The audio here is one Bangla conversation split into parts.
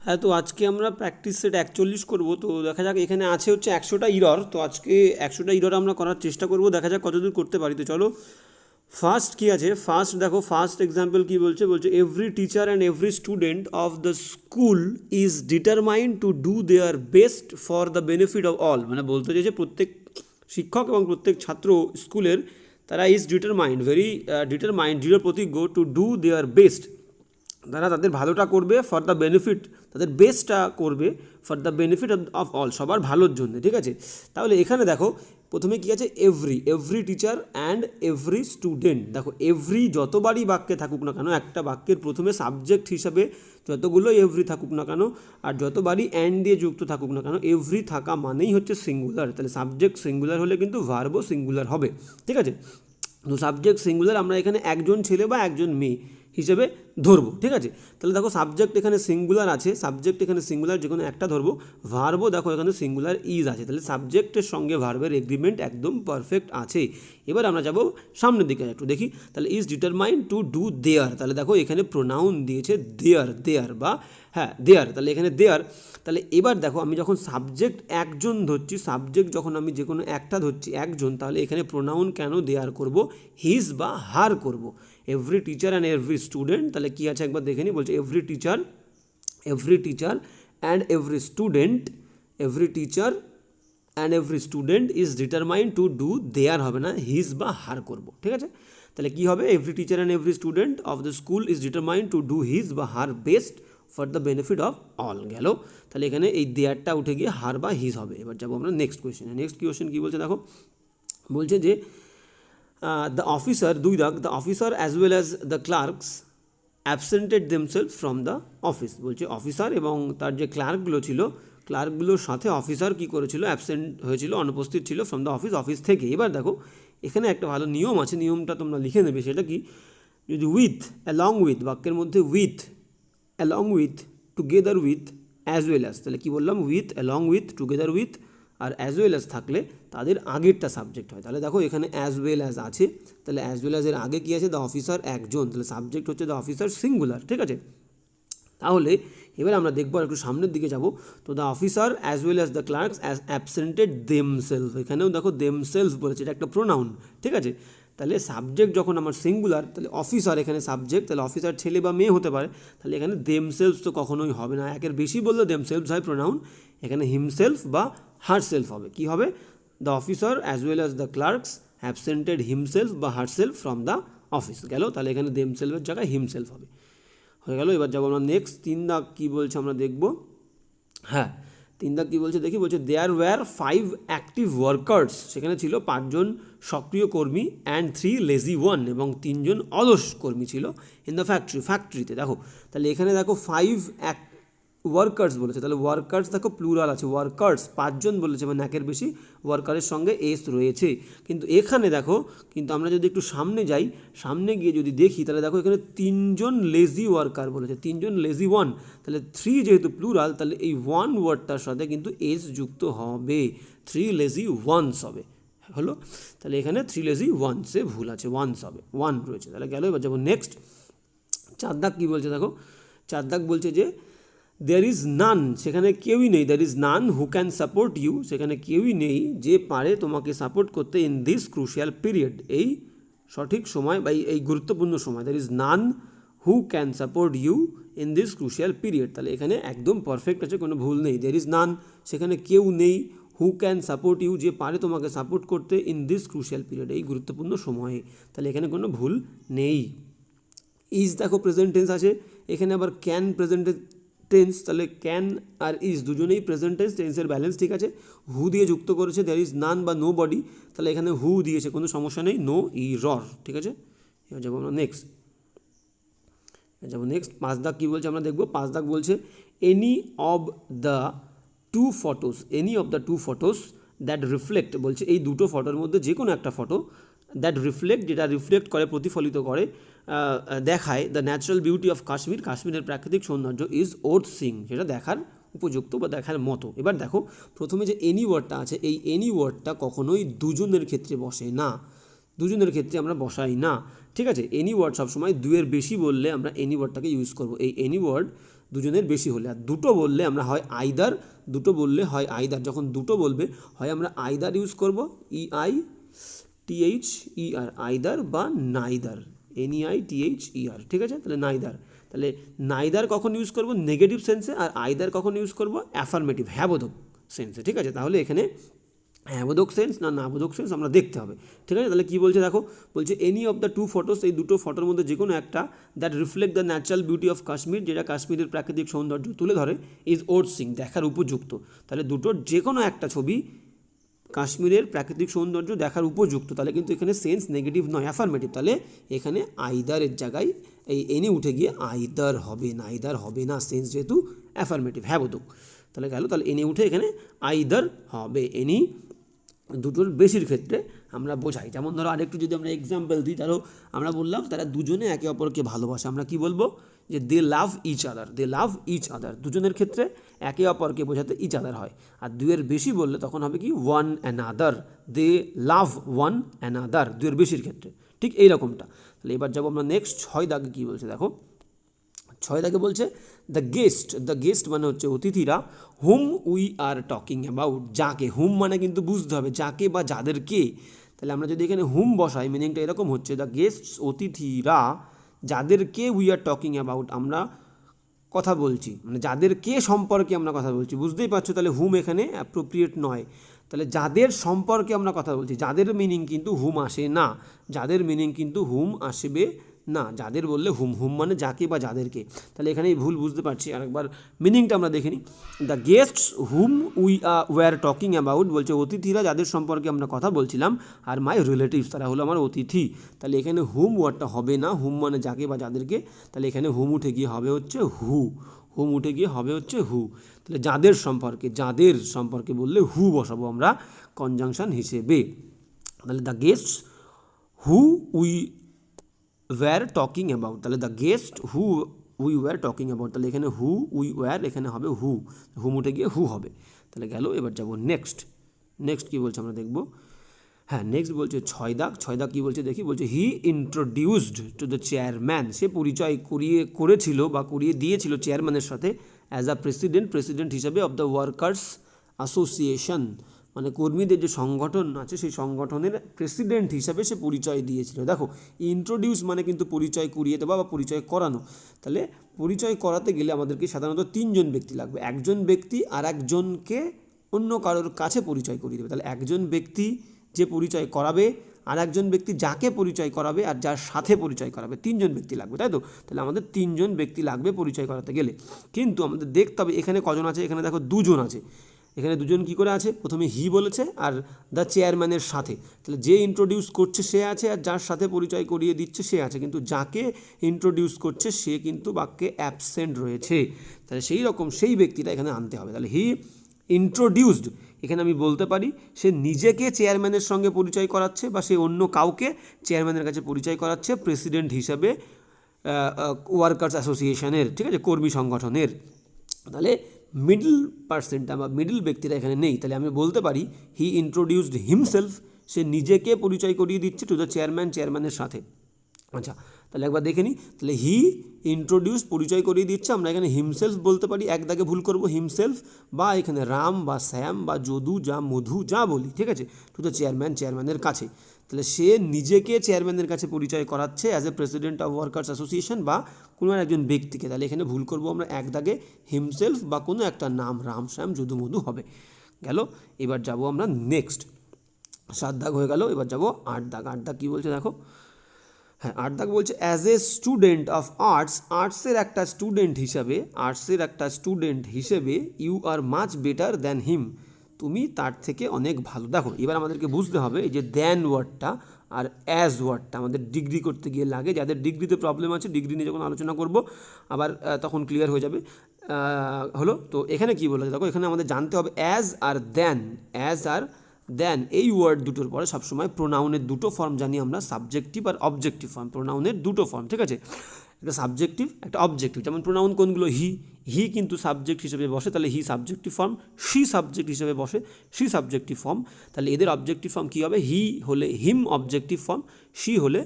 হ্যাঁ, তো আজকে আমরা প্র্যাকটিস সেট 41 করব। তো দেখা যাক, এখানে আছে হচ্ছে 100টা ইরর। তো আজকে 100টা ইরর আমরা করার চেষ্টা করব, দেখা যাক কতদূর করতে পারি। তো চলো, ফার্স্ট কি আছে, ফার্স্ট দেখো, ফার্স্ট এক্সাম্পল কি বলছে, every teacher and every student of the school is determined to do their best for the benefit of all. মানে বলতে চাইছে প্রত্যেক শিক্ষক এবং প্রত্যেক ছাত্র স্কুলের, তারা ইজ ডিটারমাইন্ড, ভেরি ডিটারমাইন্ড, দৃঢ় প্রতিজ্ঞ, টু ডু দেয়ার বেস্ট, তারা তাদের ভালোটা করবে ফর দ্য বেনিফিট, তাদের বেস্টটা করবে for the benefit of all, সবার ভালোর জন্য। ঠিক আছে, তাহলে এখানে দেখো প্রথমে কী আছে, every teacher and every student. দেখো এভরি যতবারই বাক্যে থাকুক না কেন, একটা বাক্যের প্রথমে সাবজেক্ট হিসাবে যতগুলো এভরি থাকুক না কেন, আর যতবারই অ্যান্ড দিয়ে যুক্ত থাকুক না কেন, এভরি থাকা মানেই হচ্ছে সিঙ্গুলার। তাহলে সাবজেক্ট সিঙ্গুলার হলে কিন্তু ভার্বও সিঙ্গুলার হবে। ঠিক আছে, তো সাবজেক্ট সিঙ্গুলার আমরা এখানে একজন ছেলে বা একজন মেয়ে হিসেবে ধরবো। ঠিক আছে, তাহলে দেখো সাবজেক্ট এখানে সিঙ্গুলার আছে, সাবজেক্ট এখানে সিঙ্গুলার, যে কোনো একটা ধরবো। ভার্বও দেখো এখানে সিঙ্গুলার ইজ আছে, তাহলে সাবজেক্টের সঙ্গে ভার্বের এগ্রিমেন্ট একদম পারফেক্ট আছে। এবার আমরা যাব সামনের দিকে একটু দেখি। তাহলে ইজ ডিটারমাইন্ড টু ডু দেয়ার, তাহলে দেখো এখানে প্রোনাউন দিয়েছে দেয়ার বা হ্যাঁ দেয়ার, তাহলে এখানে দেয়ার। তাহলে এবার দেখো আমি যখন সাবজেক্ট একজন ধরছি, সাবজেক্ট যখন আমি যে কোনো একটা ধরছি একজন, তাহলে এখানে প্রোনাউন কেন দেয়ার করব, হিজ বা হার করব। Every teacher and every student, তাহলে কী আছে একবার দেখে নিই। বলছে every teacher and every student, every teacher and every student is determined to do their, হবে না, হিজ বা হার করব। ঠিক আছে, তাহলে কী হবে, every teacher and every student of the school is determined to do his বা her best for the benefit of all. গেল, তাহলে এখানে এই দেয়ারটা উঠে গিয়ে হার বা হিজ হবে। এবার যাবো আমরা নেক্সট কোয়েশ্চেনে। নেক্সট কোয়েশ্চেন কী বলছে দেখো, বলছে যে the officer, the officer as well as the clerks absented themselves from the office. বলছে অফিসার এবং তার যে ক্লার্কগুলো ছিল, ক্লার্কগুলোর সাথে অফিসার কী করেছিল, অ্যাবসেন্ট হয়েছিল, অনুপস্থিত ছিল ফ্রম দ্য অফিস থেকে। এবার দেখো এখানে একটা ভালো নিয়ম আছে, নিয়মটা তোমরা লিখে নেবে। সেটা কি, যদি উইথ, অ্যালং উইথ, বাক্যের মধ্যে with, along with, together with, as well as, তাহলে কী বললাম, with, along with, together with আর অ্যাজ ওয়েল অ্যাজ থাকলে তাদের আগেরটা সাবজেক্ট হয়। তাহলে দেখো এখানে অ্যাজ ওয়েল অ্যাজ আছে, তাহলে অ্যাজ ওয়েল অ্যাজের আগে কী আছে, দ্য অফিসার একজন, তাহলে সাবজেক্ট হচ্ছে দ্য অফিসার সিঙ্গুলার। ঠিক আছে, তাহলে এবার আমরা দেখবো একটু সামনের দিকে যাব। তো the officer as well as the clerks as absented themselves, এখানেও দেখো দেমসেলফ বলেছে, এটা একটা প্রোনাউন। ঠিক আছে, তাহলে সাবজেক্ট যখন আমার সিঙ্গুলার, তাহলে অফিসার এখানে সাবজেক্ট, তাহলে অফিসার ছেলে বা মেয়ে হতে পারে, তাহলে এখানে দেমসেলফ তো কখনোই হবে না, একের বেশি বললে দেমসেলফস হয় প্রোনাউন, এখানে হিমসেলফ বা হারসেলফ হবে। কি হবে, the officer as well as the clerks অ্যাবসেন্টেড himself বা হারসেলফ ফ্রম দ্য অফিস। গেল, তাহলে এখানে দেমসেলফের জায়গায় হিমসেলফ হবে, হয়ে গেল। এবার যাবো আমরা নেক্সট 3 দাগ কী বলছে আমরা দেখব। হ্যাঁ, 3 দাগ কী বলছে দেখি, বলছে দেয়ার ওয়্যার 5 অ্যাক্টিভ ওয়ার্কার্স, সেখানে ছিল 5 জন সক্রিয় কর্মী, অ্যান্ড 3 লেজি ওয়ান, এবং 3 জন অলস কর্মী ছিল ইন দ্য ফ্যাক্টরিতে। দেখো তাহলে এখানে দেখো 5 ওয়ার্কার্স বলেছে, তাহলে ওয়ার্কার্স দেখো প্লুরাল আছে, ওয়ার্কার্স 5 জন বলেছে, মানে একের বেশি ওয়ার্কারের সঙ্গে এস রয়েছে। কিন্তু এখানে দেখো, কিন্তু আমরা যদি একটু সামনে যাই, সামনে গিয়ে যদি দেখি, তাহলে দেখো এখানে 3 জন লেজি ওয়ার্কার বলেছে, 3 জন লেজি ওয়ান, তাহলে 3 যেহেতু প্লুরাল, তাহলে এই ওয়ান ওয়ার্ডটার সাথে কিন্তু এস যুক্ত হবে, 3 লেজি ওয়ানস হবে। হলো, তাহলে এখানে 3 লেজি ওয়ানসে ভুল আছে, ওয়ানস হবে, ওয়ান রয়েছে। তাহলে গেল, এবার যাবো নেক্সট 4 দাগ কী বলছে দেখো, 4 দাগ বলছে যে দেয়ার ইজ নান, সেখানে কেউই নেই, there is none who can support you, সেখানে কেউই নেই যে পারে তোমাকে সাপোর্ট করতে, ইন দিস ক্রুশিয়াল পিরিয়ড, এই সঠিক সময় বা এই গুরুত্বপূর্ণ সময়। There is none who can support you in this crucial period, তাহলে এখানে একদম পারফেক্ট আছে, কোনো ভুল নেই। দেয়ার ইজ নান, সেখানে কেউ নেই, হু ক্যান সাপোর্ট ইউ, যে পারে তোমাকে সাপোর্ট করতে, ইন দিস ক্রুশিয়াল পিরিয়ড, এই গুরুত্বপূর্ণ সময়ে, তাহলে এখানে কোনো ভুল নেই। ইজ দেখো প্রেজেন্ট টেন্স আছে, এখানে আবার ক্যান প্রেজেন্ট টেন্স, তাহলে ক্যান আর ইজ দুজনেই প্রেজেন্ট টেন্স, টেন্সের ব্যালেন্স ঠিক আছে। হু দিয়ে যুক্ত করেছে, দ্যার ইজ নান বা নো বডি, তাহলে এখানে হু দিয়েছে, কোনো সমস্যা নেই, নো ইরর। ঠিক আছে, এবার যাবো আমরা নেক্সট। 5 দাগ কী বলছে আমরা দেখবো। 5 দাগ বলছে any of the two photos that reflect, বলছে এই দুটো ফটোর মধ্যে যে কোনো একটা ফটো, দ্যাট রিফ্লেক্ট, যেটা রিফ্লেক্ট করে, প্রতিফলিত করে, দেখায় the natural beauty of Kashmir, কাশ্মীরের প্রাকৃতিক সৌন্দর্য, ইজ ওর্থ সিং, সেটা দেখার উপযুক্ত বা দেখার মতো। এবার দেখো প্রথমে যে এনি ওয়ার্ডটা আছে, এই এনি ওয়ার্ডটা কখনোই দুজনের ক্ষেত্রে বসে না, দুজনের ক্ষেত্রে আমরা বসাই না। ঠিক আছে, এনি ওয়ার্ড সবসময় দুয়ের বেশি বললে আমরা এনি ওয়ার্ডটাকে ইউজ করব। এই এনি ওয়ার্ড দুজনের বেশি হলে। আর দুটো বললে আমরা হয় আইদার, দুটো বললে হয় আইদার, যখন দুটো বলবে হয় আমরা আইদার ইউজ করব, EITHER আইদার, বা নাইদার, NEITHER, ঠিক আছে। তাহলে নাইদার, তাহলে নাইদার কখন ইউজ করব, নেগেটিভ সেন্সে, আর আইদার কখন ইউজ করব, অ্যাফার্মেটিভ, হ্যাবোধক সেন্সে, ঠিক আছে। তাহলে এখানে হ্যাবোধক সেন্স না নাবোধক সেন্স আমরা দেখতে হবে, ঠিক আছে। তাহলে কী বলছে দেখো, বলছে any of the two photos, এই দুটো ফটোর মধ্যে যে কোনো একটা, that reflect the natural beauty of Kashmir, যেটা কাশ্মীরের প্রাকৃতিক সৌন্দর্য তুলে ধরে, ইজ ওর্থ সিং, দেখার উপযুক্ত। তাহলে দুটোর যে কোনো একটা ছবি কাশ্মীরের প্রাকৃতিক সৌন্দর্য দেখার উপযুক্ত, তাহলে কিন্তু এখানে সেন্স নেগেটিভ নয়, অ্যাফার্মেটিভ। তাহলে এখানে আইদারের জায়গায় এই এনি উঠে গিয়ে আইদার হবে, নাইদার হবে না, সেন্স যেহেতু অ্যাফার্মেটিভ, হ্যাবোধক। তাহলে গেল, তাহলে এনি উঠে এখানে আইদার হবে। এনি দুটোর বেশির ক্ষেত্রে আমরা বোঝাই। যেমন ধরো আরেকটু যদি আমরা এক্সাম্পল দিই, ধরো আমরা বললাম তারা দুজনে একে অপরকে ভালোবাসে, আমরা কি বলবো, যে দে লাভ ইচ আদার, দে লাভ ইচ আদার। দুজনের ক্ষেত্রে একে অপরকে বোঝাতে ইচ আদার হয়। আর দুয়ের বেশি বললে তখন হবে কি, ওয়ান অ্যানাদার, দে লাভ ওয়ান অ্যানাদার, দুয়ের বেশির ক্ষেত্রে, ঠিক এইরকমটা। তাহলে এবার যাবো আমরা নেক্সট 6 দাগে কী বলছে দেখো, 6 দাগে বলছে দ্য গেস্ট মানে হচ্ছে অতিথিরা, হুম উই আর টকিং অ্যাবাউট, যাকে, হুম মানে কিন্তু বুঝতে হবে যাকে বা যাদেরকে। তাহলে আমরা যদি এখানে হুম বসাই, মিনিংটা এরকম হচ্ছে, দ্য গেস্টস, অতিথিরা, যাদেরকে উই আর টকিং অ্যাবাউট, আমরা কথা বলছি, মানে যাদেরকে সম্পর্কে আমরা কথা বলছি, বুঝতেই পারছো। তাহলে হুম এখানে অ্যাপ্রোপ্রিয়েট নয়, তাহলে যাদের সম্পর্কে আমরা কথা বলছি, যাদের মিনিং কিন্তু হুম আসে না, যাদের মিনিং কিন্তু হুম আসবে না, যাদের বললে হুম, হুম মানে যাকে বা যাদেরকে। তাহলে এখানেই ভুল বুঝতে পারছি, আরেকবার মিনিংটা আমরা দেখে নিই। The guests hmm we were talking about, বলছে অতিথিরা যাদের সম্পর্কে আমরা কথা বলছিলাম, আর মাই রিলেটিভস, তারা হলো আমার অতিথি। তাহলে এখানে হুম ওয়ার্ডটা হবে না, হুম মানে যাকে বা যাদেরকে, তাহলে এখানে হুম উঠে গিয়ে হবে হচ্ছে হু, হুম উঠে গিয়ে হবে হচ্ছে হু। তাহলে যাদের সম্পর্কে বললে হু বসাবো আমরা কনজাংশন হিসেবে। তাহলে the guests who we were talking about, তাহলে the guest who we were talking about, তাহলে এখানে হু উই ওয়ার, এখানে হবে হু, হুম উঠে গিয়ে হু হবে। তাহলে গেল, এবার যাবো নেক্সট কী বলছে আমরা দেখবো। হ্যাঁ, নেক্সট বলছে 6 দাগ কী বলছে দেখি, বলছে হি ইন্ট্রোডিউসড টু দ্য চেয়ারম্যান, সে পরিচয় করেছিল বা করিয়ে দিয়েছিল চেয়ারম্যানের সাথে, অ্যাজ আ প্রেসিডেন্ট হিসাবে অফ দ্য ওয়ার্কার্স অ্যাসোসিয়েশন, মানে কর্মীদের যে সংগঠন আছে সেই সংগঠনের প্রেসিডেন্ট হিসাবে সে পরিচয় দিয়েছিল। দেখো, ইন্ট্রোডিউস মানে কিন্তু পরিচয় করিয়ে দেওয়া বা পরিচয় করানো। তাহলে পরিচয় করাতে গেলে আমাদেরকে সাধারণত 3 জন ব্যক্তি লাগবে, একজন ব্যক্তি আর একজনকে অন্য কারোর কাছে পরিচয় করিয়ে দেবে। তাহলে একজন ব্যক্তি যে পরিচয় করাবে, আর একজন ব্যক্তি যাকে পরিচয় করাবে, আর যার সাথে পরিচয় করাবে, 3 জন ব্যক্তি লাগবে, তাই তো। তাহলে আমাদের 3 জন ব্যক্তি লাগবে পরিচয় করাতে গেলে। কিন্তু আমাদের দেখতে হবে এখানে কজন আছে, এখানে দেখো 2 জন আছে। এখানে 2 জন কী করে আছে, প্রথমে হি বলেছে আর দ্য চেয়ারম্যানের সাথে, তাহলে যে ইন্ট্রোডিউস করছে সে আছে, আর যার সাথে পরিচয় করিয়ে দিচ্ছে সে আছে, কিন্তু যাকে ইন্ট্রোডিউস করছে সে কিন্তু বাক্যে অ্যাবসেন্ট রয়েছে। তাহলে সেই রকম সেই ব্যক্তিটা এখানে আনতে হবে। তাহলে হি ইন্ট্রোডিউসড, এখানে আমি বলতে পারি সে নিজেকে চেয়ারম্যানের সঙ্গে পরিচয় করাচ্ছে, বা সে অন্য কাউকে চেয়ারম্যানের কাছে পরিচয় করাচ্ছে প্রেসিডেন্ট হিসাবে ওয়ার্কার্স অ্যাসোসিয়েশনের, ঠিক আছে, কর্মী সংগঠনের। তাহলে মিডল পার্সনটা বা মিডল ব্যক্তিরা এখানে নেই, তাহলে আমি বলতে পারি হি ইন্ট্রোডিউসড হিমসেলফ, সে নিজেকে পরিচয় করিয়ে দিচ্ছে টু দ্য চেয়ারম্যানের সাথে। আচ্ছা, তাহলে একবার দেখে নিই। তাহলে হি ইন্ট্রোডিউস, পরিচয় করিয়ে দিচ্ছে, আমরা এখানে হিমসেলফ বলতে পারি, এক দাগে ভুল করব, হিমসেলফ, বা এখানে রাম বা শ্যাম বা যদু যা মধু যা বলি, ঠিক আছে, টু দ্য চেয়ারম্যানের কাছে। তাহলে সে নিজেকে চেয়ারম্যানের কাছে পরিচয় করাচ্ছে as a president of workers association, বা কোনো একজন ব্যক্তিকে। তাহলে এখানে ভুল করব আমরা, এক দাগে হিমসেলফ বা কোনো একটা নাম, রাম শ্যাম যদু মধু হবে। গেল, এবার যাব আমরা নেক্সট, 7 দাগ হয়ে গেল, এবার যাব 8 দাগ। 8 দাগ কী বলছে দেখো, হ্যাঁ 8 দাগ বলছে অ্যাজ এ স্টুডেন্ট অফ আর্টসের একটা স্টুডেন্ট হিসেবে you are much better than him, তুমি তার থেকে অনেক ভালো। দেখো, এবার আমাদেরকে বুঝতে হবে এই যে দ্যান ওয়ার্ডটা আর অ্যাজ ওয়ার্ডটা আমাদের ডিগ্রি করতে গিয়ে লাগে, যাদের ডিগ্রিতে প্রবলেম আছে, ডিগ্রি নিয়ে যখন আলোচনা করব আবার তখন ক্লিয়ার হয়ে যাবে। হলো তো, এখানে কী বলেছে দেখো, এখানে আমাদের জানতে হবে অ্যাজ আর দেন এই ওয়ার্ড দুটোর পরে সবসময় প্রোনাউনের দুটো ফর্ম জানি আমরা, সাবজেক্টিভ আর অবজেক্টিভ ফর্ম, প্রোনাউনের দুটো ফর্ম, ঠিক আছে, একটা সাবজেক্টিভ একটা অবজেক্টিভ। যেমন প্রোনাউন কোনগুলো, হি কিন্তু সাবজেক্ট হিসেবে বসে, তাহলে হি সাবজেক্টিভ ফর্ম, শি সাবজেক্ট হিসেবে বসে, শি সাবজেক্টিভ ফর্ম। তাহলে এদের অবজেক্টিভ ফর্ম কী হবে, হি হলে হিম অবজেক্টিভ ফর্ম, শি হলে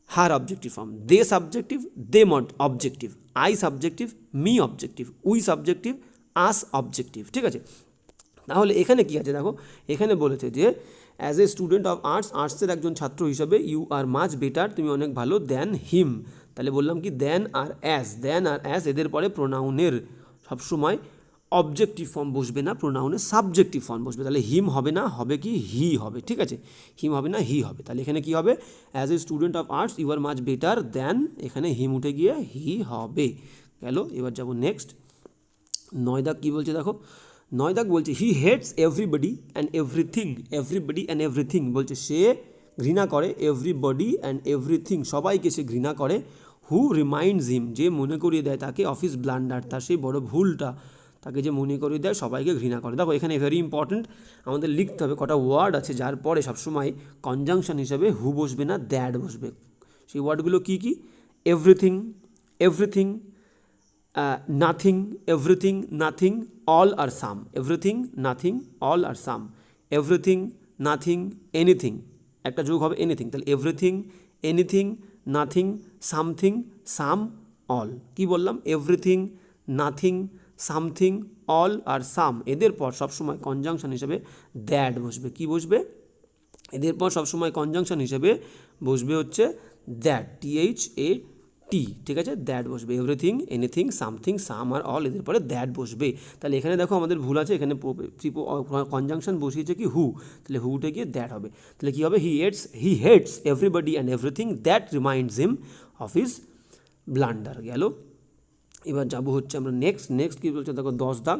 her objective form, they subjective, they objective, I subjective, me objective, we subjective, us objective. ঠিক আছে, তাহলে এখানে কি আছে দেখো, এখানে বলেছে যে as a student of arts, আর্টসের একজন ছাত্র হিসাবে ইউ আর মাচ বেটার, তুমি অনেক ভালো, দ্যান হিম। তাহলে বললাম কি দ্যান আর অ্যাজ এদের পরে প্রোনাউনের সবসময় অবজেক্টিভ ফর্ম বসবে না, প্রোনাউনের সাবজেক্টিভ ফর্ম বসবে। তাহলে হিম হবে না, হবে কি হি হবে। ঠিক আছে, হিম হবে না, হি হবে। তাহলে এখানে কি হবে, as a student of arts you are much better than, এখানে হিম উঠে গিয়ে হি হবে। গেল, এবার যাবো নেক্সট। 9 দাগ কী বলছে দেখো, 9 দাগ বলছে he hates everybody and everything, everybody and everything বলছে সে ঘৃণা করে, এভরিবডি অ্যান্ড এভরিথিং সবাইকে সে ঘৃণা করে, হু রিমাইন্ডস হিম যে মনে করিয়ে দেয় তাকে, অফিস ব্লান্ডার তার সেই বড় ভুলটা, তাকে যে মনে করিয়ে দেয় সবাইকে ঘৃণা করে। দেখো এখানে ভেরি ইম্পর্টেন্ট, আমাদের লিখতে হবে কটা ওয়ার্ড আছে যার পরে সবসময় কনজাংশন হিসেবে হু বসবে না, দ্যাট বসবে। সেই ওয়ার্ডগুলো কী কী, everything, everything, nothing, everything, nothing, all আর সাম, এভরিথিং, নাথিং, অল আর সাম, এভরিথিং, নাথিং, এনিথিং, একটা যোগ হবে এনিথিং। তাহলে everything, anything, nothing, something, some, all. কি বললাম, এভরিথিং, নাথিং, সামথিং, অল আর সাম, এদের পর সবসময় কনজাংশন হিসেবে দ্যাট বসবে। কি বসবে, এদের পর সবসময় কনজাংশন হিসেবে বসবে হচ্ছে দ্যাট, THAT। ঠিক আছে, দ্যাট বসবে, এভরিথিং, এনিথিং, সামথিং, সাম আর অল, এদের পরে দ্যাট বসবে। তাহলে এখানে দেখো আমাদের ভুল আছে, এখানে কনজাংশন বসিয়েছে কি হু, তাহলে হু উঠে গিয়ে দ্যাট হবে। তাহলে কী হবে, he hates everybody and everything that reminds him of his blunder. গেল, এবার যাবো হচ্ছে আমরা নেক্সট কী বলছে দেখো 10 দাগ।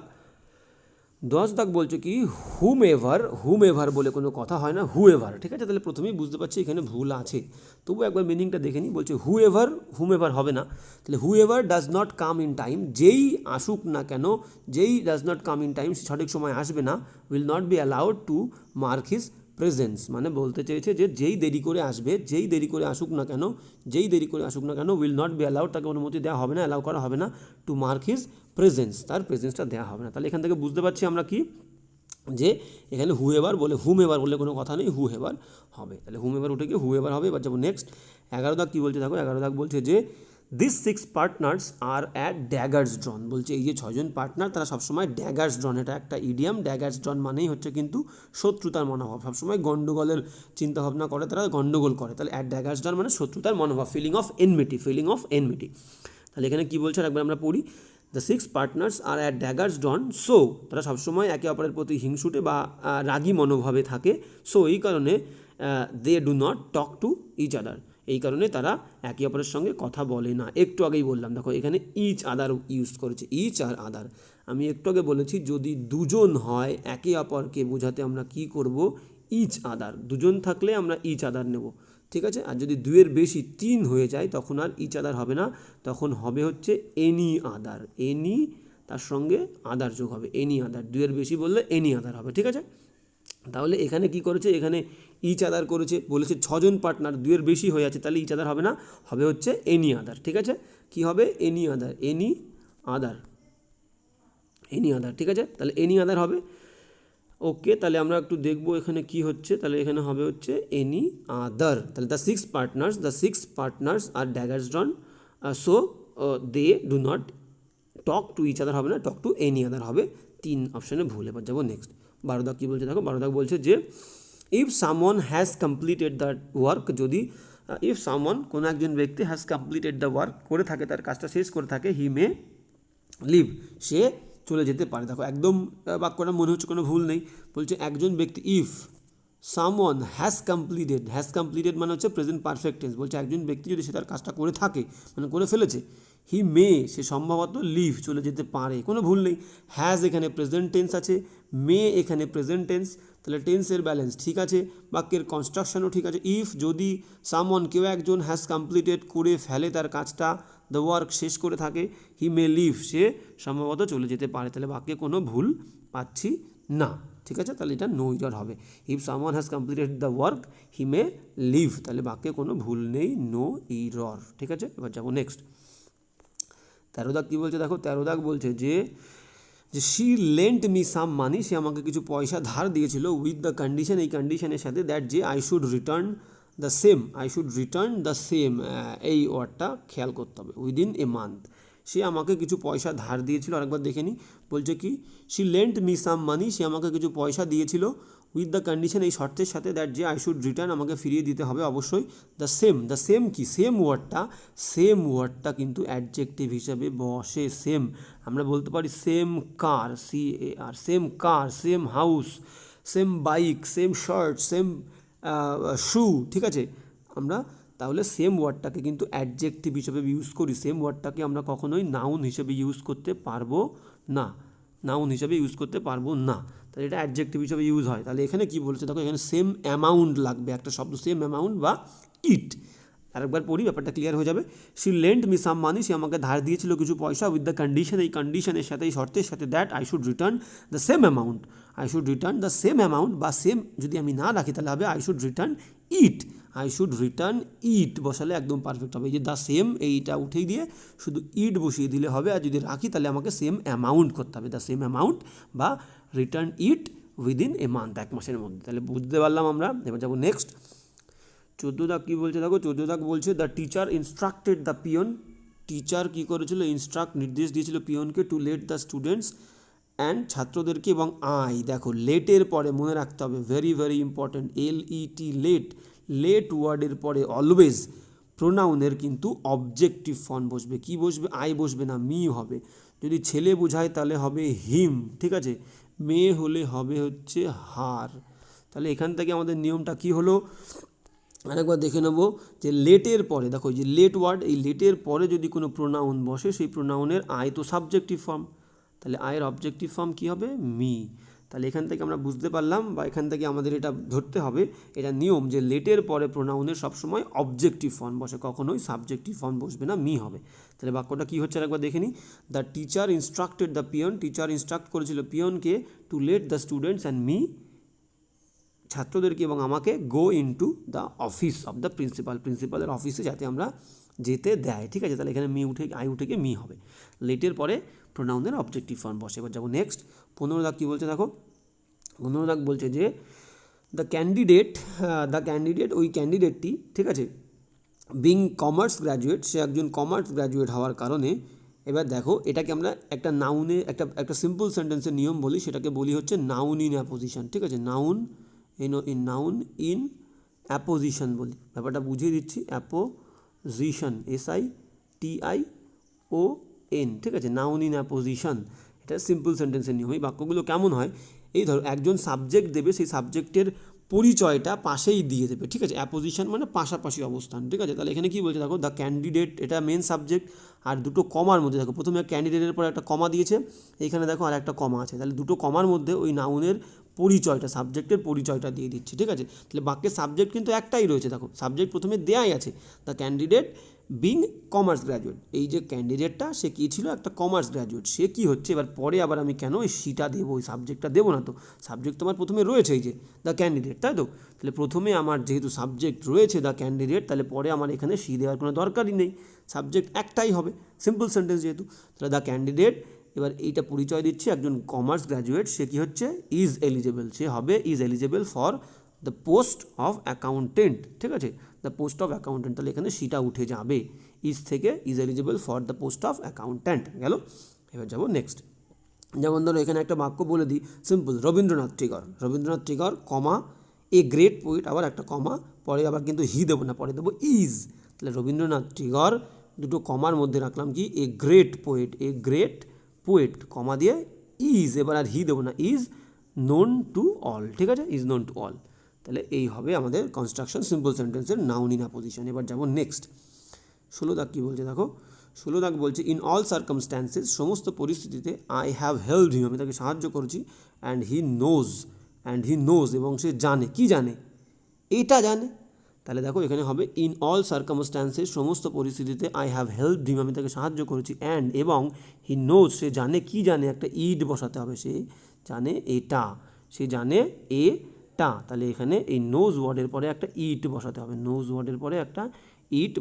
10 দাগ বলছে কি হুম এভার বলে কোনো কথা হয় না, হু এভার। ঠিক আছে, তাহলে প্রথমেই বুঝতে পারছি এখানে ভুল আছে, তবু একবার মিনিংটা দেখে নিই। বলছে হুম এভার হবে না, তাহলে whoever does not come in time, যেই আসুক না কেন, যেই does not come in time, সঠিক সময় আসবে না, will not be allowed to mark his presence, মানে বলতে চেয়েছে যে যেই দেরি করে আসবে, যেই দেরি করে আসুক না কেন, যেই দেরি করে আসুক না কেন, উইল নট বি অ্যালাউড, তাকে অনুমতি দেওয়া হবে না, অ্যালাউ করা হবে না, টু মার্ক হিজ প্রেজেন্স, তার প্রেজেন্সটা দেওয়া হবে না। তাহলে এখান থেকে বুঝতে পারছি আমরা কি, যে এখানে হুম এভার বলে কোনো কথা নেই, হু এভার হবে। তাহলে হুম এভার উঠে গিয়ে হু এভার হবে। এবার যাবো নেক্সট 11 দাগ কী বলছে দেখো, 11 দাগ বলছে যে this 6 partners are at daggers drawn, বলছে এই যে 6 জন পার্টনার তারা সবসময় ড্যাগার্স ড্রন, এটা একটা ইডিয়াম, ড্যাগার্স ড্রন মানেই হচ্ছে কিন্তু শত্রুতার মনোভাব, সবসময় গন্ডগোলের চিন্তাভাবনা করে, তারা গন্ডগোল করে। তাহলে অ্যাট ড্যাগার্স ড্রন মানে শত্রুতার মনোভাব, ফিলিং অফ এনমিটি। তাহলে এখানে কী বলছে একবার আমরা পড়ি, the 6 partners are at daggers drawn, so তারা সবসময় একে অপরের প্রতি হিংসুটে বা রাগী মনোভাবে থাকে, সো এই কারণে they do not talk to each other, এই কারণে তারা একে অপরের সঙ্গে কথা বলে না। একটু আগেই বললাম দেখো এখানে ইচ আদার ইউজ করেছে, ইচ আর আদার। আমি একটু আগে বলেছি যদি দুজন হয় একে অপরকে বোঝাতে আমরা কি করব, ইচ আদার, দুজন থাকলে আমরা ইচ আদার নেব। ঠিক আছে, আর যদি 2-এর বেশি 3 হয়ে যায় তখন আর ইচ আদার হবে না, তখন হবে হচ্ছে এনি আদার, এনি তার সঙ্গে আদার যোগ হবে, এনি আদার, 2-এর বেশি বললে এনি আদার হবে। ঠিক আছে, তাহলে এখানে কি করেছে, এখানে ইচ আদার করেছে, বলেছে 6 জন পার্টনার, 2-এর বেশি হয়ে আছে, তাহলে ইচ আদার হবে না, হবে হচ্ছে এনি আদার। ঠিক আছে, কি হবে, এনি আদার, ঠিক আছে, তাহলে এনি আদার হবে। ওকে, তাহলে আমরা একটু দেখবো এখানে কি হচ্ছে, তাহলে এখানে হবে হচ্ছে এনি আদার। তাহলে the 6 partners are daggers drawn, so they do not talk to each other হবে না, টক টু এনি আদার হবে। 3 অপশানে ভুল। এবার যাবো নেক্সট 12 দাগ কী বলছে দেখো, 12 দাগ বলছে যে if someone has completed the work, যদি ইফ সামওয়ান কোনো একজন ব্যক্তি হ্যাজ কমপ্লিটেড দ্য ওয়ার্ক করে থাকে, তার কাজটা শেষ করে থাকে, হি মে লিভ, সে চলে যেতে পারে। দেখো একদম বাক্যটা মনে হচ্ছে কোনো ভুল নেই, বলছে একজন ব্যক্তি, ইফ সামওয়ান হ্যাজ কমপ্লিটেড মানে হচ্ছে প্রেজেন্ট পারফেক্ট টেন্স, বলছে একজন ব্যক্তি যদি সে তার কাজটা করে থাকে, মানে করে ফেলেছে, হি মে সে সম্ভবত লিভ চলে যেতে পারে, কোনো ভুল নেই। হ্যাজ এখানে প্রেজেন্ট টেন্স আছে, মে এখানে প্রেজেন্ট টেন্স, তাহলে টেন্সের ব্যালেন্স ঠিক আছে, বাক্যের কনস্ট্রাকশনও ঠিক আছে। ইফ যদি সামওয়ান কেউ একজন হ্যাজ কমপ্লিটেড করে ফেলে তার কাজটা, দ্য ওয়ার্ক শেষ করে থাকে, হি মে লিভ সে সম্ভবত চলে যেতে পারে, তাহলে বাক্যে কোনো ভুল পাচ্ছি না। ঠিক আছে, তাহলে এটা নো ইরর হবে। If someone has completed the work he may leave, তাহলে বাক্যে কোনো ভুল নেই, নো ইরর। ঠিক আছে, এবার যাবো নেক্সট 13 দাগ কী বলছে দেখো, 13 দাগ বলছে যে শি লেন্ট মি সাম মানি, সে আমাকে কিছু পয়সা ধার দিয়েছিল, উইথ দ্য কন্ডিশন, এই কন্ডিশনের সাথে, দ্যাট যে I should return the same, I should return the same, এই ওয়ার্ডটা খেয়াল করতে হবে, উইদিন এ মান্থ। সে আমাকে কিছু পয়সা ধার দিয়েছিল, আরেকবার দেখে নিই, বলছে কি শি লেন্ট মি সাম মানি, সে আমাকে কিছু পয়সা দিয়েছিল, উইথ দ্য কন্ডিশন, এই শর্তের সাথে, দ্যাট যে আই শুড রিটার্ন, আমাকে ফিরিয়ে দিতে হবে অবশ্যই, দ্য সেম কি সেম ওয়ার্ডটা কিন্তু অ্যাডজেক্টিভ হিসাবে বসে, সেম। আমরা বলতে পারি same car, CAR, same car, same house, same bike, same shirt, same shoe, ঠিক আছে। আমরা তাহলে সেম ওয়ার্ডটাকে কিন্তু অ্যাডজেক্টিভ হিসেবে ইউজ করি, সেম ওয়ার্ডটাকে আমরা কখনোই নাউন হিসেবে ইউজ করতে পারবো না, তাহলে এটা অ্যাডজেক্টিভ হিসেবে ইউজ হয়। তাহলে এখানে কি বলছে দেখো, এখানে সেম অ্যামাউন্ট লাগবে, একটা শব্দ সেম অ্যামাউন্ট বা ইট। আরেকবার পড়ি, ব্যাপারটা ক্লিয়ার হয়ে যাবে। শি লেন্ট মি সাম মানি, সে আমাকে ধার দিয়েছিল কিছু পয়সা, উইথ দ্য কন্ডিশন, এই কন্ডিশনের সাথে, এই শর্তের সাথে, that I should return the same amount, বা সেম যদি আমি না রাখি তাহলে হবে আই শুড রিটার্ন ইট, বসালে একদম পারফেক্ট হবে। এই যে দ্য সেম, এইটা উঠেই দিয়ে শুধু ইট বসিয়ে দিলে হবে, আর যদি রাখি তাহলে আমাকে সেম অ্যামাউন্ট করতে হবে, দ্য সেম অ্যামাউন্ট বা return it within a month, এক মাসের মধ্যে। তাহলে বুঝতে পারলাম আমরা। এবার যাবো নেক্সট, 14 দাগ কী বলছে দেখো, 14 দাগ বলছে the teacher instructed the peon, teacher কী করেছিল, নির্দেশ দিয়েছিল পিয়নকে, to let the students and, ছাত্রদেরকে, এবং দেখো লেটের পরে মনে রাখতে হবে, very very important, LET, let ওয়ার্ডের পরে অলওয়েজ প্রোনাউনের কিন্তু অবজেক্টিভ ফর্ম বসবে, কি বসবে, আই বসবে না, মি হবে। যদি ছেলে বোঝায় তাহলে হবে হিম, ঠিক আছে, মেয়ে হলে হবে হচ্ছে হার। তাহলে এখান থেকে আমাদের নিয়মটা কি হলো, আরেকবার দেখে নেব, যে লেটের পরে দেখো, যে লেট ওয়ার্ড, এই লেটের পরে যদি কোনো প্রোনাউন বসে, সেই প্রোনাউনের আই তো সাবজেক্টিভ ফর্ম, তাহলে আয়ের অবজেক্টিভ ফর্ম কী হবে, মি। তাহলে এখান থেকে আমরা বুঝতে পারলাম, বা এখান থেকে আমাদের এটা ধরতে হবে, এটা নিয়ম, যে লেটের পরে প্রোনাউনের সবসময় অবজেক্টিভ ফর্ম বসে, কখনোই সাবজেক্টিভ ফর্ম বসবে না, মি হবে। তাহলে বাক্যটা কী হচ্ছে আরেকবার দেখে নিই, the teacher instructed the peon, teacher instruct করেছিল পিয়নকে, to let the students and me, ছাত্রদেরকে এবং আমাকে, go into the office of the প্রিন্সিপালের অফিসে যাতে আমরা যেতে দেয়, ঠিক আছে। তাহলে এখানে আই উঠে গিয়ে মি হবে, লেটের পরে প্রোনাউনের অবজেক্টিভ ফর্ম বসে। এবার যাবো নেক্সট, 15 দাগ কী বলছে দেখো, 15 দাগ বলছে যে দ্য ক্যান্ডিডেট, ওই ক্যান্ডিডেটটি, ঠিক আছে, বিং কমার্স গ্র্যাজুয়েট, সে একজন কমার্স গ্র্যাজুয়েট হওয়ার কারণে, এবার দেখো এটাকে আমরা একটা নাউনে, একটা সিম্পল সেন্টেন্সের নিয়ম বলি, সেটাকে বলি হচ্ছে নাউন ইন অ্যাপোজিশন, ঠিক আছে, নাউন ইন অ্যাপোজিশন বলি, ব্যাপারটা বুঝিয়ে দিচ্ছি, অ্যাপোজিশন, SITION, ঠিক আছে, নাউন ইন অ্যাপোজিশন, এটা সিম্পল সেন্টেন্সের নিয়ম। এই বাক্যগুলো কেমন হয়, এই ধরো একজন সাবজেক্ট দেবে, সেই সাবজেক্টের পরিচয়টা পাশেই দিয়ে দেবে, ঠিক আছে, অ্যাপোজিশন মানে পাশাপাশি অবস্থান, ঠিক আছে। তাহলে এখানে কী বলছে দেখো, দ্য ক্যান্ডিডেট, এটা মেন সাবজেক্ট, আর দুটো কমার মধ্যে দেখো, প্রথমে ক্যান্ডিডেটের পর একটা কমা দিয়েছে, এইখানে দেখো আর একটা কমা আছে, তাহলে দুটো কমার মধ্যে ওই নাউনের পরিচয়টা, সাবজেক্টের পরিচয়টা দিয়ে দিচ্ছে, ঠিক আছে। তাহলে বাক্যের সাবজেক্ট কিন্তু একটাই রয়েছে, দেখো সাবজেক্ট প্রথমে দেয়াই আছে, the candidate being commerce graduate, এই যে ক্যান্ডিডেটটা সে কী ছিল, একটা কমার্স গ্র্যাজুয়েট, সে কী হচ্ছে, এবার পরে আবার আমি কেন ওই সিটা দেবো, ওই সাবজেক্টটা দেবো না, তো সাবজেক্ট তো আমার প্রথমে রয়েছে, এই যে দ্য ক্যান্ডিডেট, তাই তো। তাহলে প্রথমে আমার যেহেতু সাবজেক্ট রয়েছে দ্য ক্যান্ডিডেট, তাহলে পরে আমার এখানে সি দেওয়ার কোনো দরকারই নেই, সাবজেক্ট একটাই হবে, সিম্পল সেন্টেন্স যেহেতু। তাহলে দ্য ক্যান্ডিডেট, এবার এইটা পরিচয় দিচ্ছে, একজন কমার্স গ্র্যাজুয়েট, সে কী হচ্ছে, ইজ এলিজেবল, সে হবে is eligible for the post of accountant, ঠিক আছে, দ্য পোস্ট অফ অ্যাকাউন্টেন্ট, তাহলে এখানে সিটা উঠে যাবে, ইজ থেকে is eligible for the post of accountant গেল। এবার যাবো নেক্সট, যেমন ধরো এখানে একটা বাক্য বলে দিই, simple, Rabindranath Tigor, comma, a great poet, আবার একটা কমা, পরে আবার কিন্তু হি দেবো না, পরে দেবো ইজ। তাহলে রবীন্দ্রনাথ টিগর, দুটো কমার মধ্যে রাখলাম কি, এ গ্রেট পোয়েট, কমা দিয়ে ইজ, এবার আর হি দেবো না, ইজ নোন টু অল, ঠিক আছে, ইজ নোন টু অল। তাহলে এই হবে আমাদের কনস্ট্রাকশন সিম্পল সেন্টেন্সের নাউন ইন অ্যাপোজিশন। এবার যাবো নেক্সট, 16 দাগ কী বলছে দেখো, 16 দাগ বলছে ইন অল সার্কামস্ট্যান্সেস, সমস্ত পরিস্থিতিতে, আই হ্যাভ হেল্পড হিম, আমি তাকে সাহায্য করেছি, অ্যান্ড হি নোজ, এবং সে জানে, কি জানে, এটা জানে। তাহলে দেখো এখানে হবে ইন অল সার্কামস্ট্যান্সেস, সমস্ত পরিস্থিতিতে, আই হ্যাভ হেল্পড হিম, আমি তাকে সাহায্য করেছি, অ্যান্ড এবং হি নোজ, সে জানে, কি জানে, একটা ইড বসাতে হবে, সে জানে এটা, তাহলে এখানে এই নোজ ওয়ার্ডের পরে একটা ইট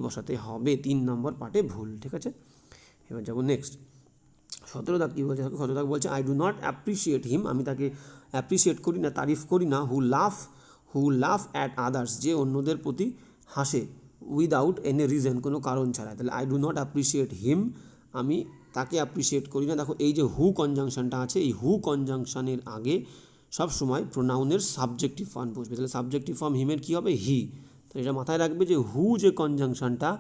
বসাতে হবে, 3 নম্বর পার্টে ভুল, ঠিক আছে। এবার যাবো নেক্সট, 17 দাগ কী বলছে, 17 দাগ বলছে আই ডু নট অ্যাপ্রিসিয়েট হিম, আমি তাকে অ্যাপ্রিসিয়েট করি না, তারিফ করি না, হু হু লাফ অ্যাট আদার্স, যে অন্যদের প্রতি হাসে, উইদাউট এনি রিজন, কোনো কারণ ছাড়া। তাহলে আই ডু নট অ্যাপ্রিসিয়েট হিম, আমি তাকে অ্যাপ্রিসিয়েট করি না। দেখো এই যে হু কনজাংশনটা আছে, এই হু কনজাংশনের আগে সব সময় প্রোনাউনের সাবজেক্টিভ ফর্ম বসবে। তাহলে সাবজেক্টিভ ফর্ম হিমের কী হবে? হি। তো এটা মাথায় রাখবে যে হু যে কনজাংশনটা,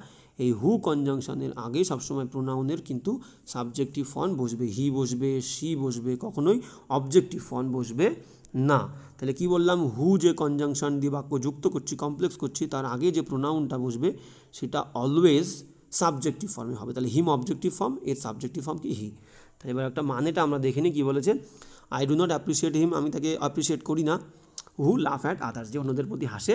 এই হু কনজাংশনের আগে সবসময় প্রোনাউনের কিন্তু সাবজেক্টিভ ফর্ম বসবে, হি বসবে, শি বসবে, কখনোই অবজেক্টিভ ফর্ম বসবে না। তাহলে কি বললাম? হু যে কনজাংশন দিয়ে বাক্য যুক্ত করছি, কমপ্লেক্স করছি, তার আগে যে প্রোনাউনটা বসবে সেটা অলওয়েজ সাবজেক্টিভ ফর্মে হবে। তাহলে হিম অবজেক্টিভ ফর্ম, এর সাবজেক্টিভ ফর্ম কি? হি। তাহলে এবার একটা মানেটা আমরা দেখে নিই কী বলেছে। আই ডু নট অ্যাপ্রিসিয়েট হিম, আমি তাকে অ্যাপ্রিসিয়েট করি না। হু লাফ অ্যাট আদার্স, যে অন্যদের প্রতি হাসে,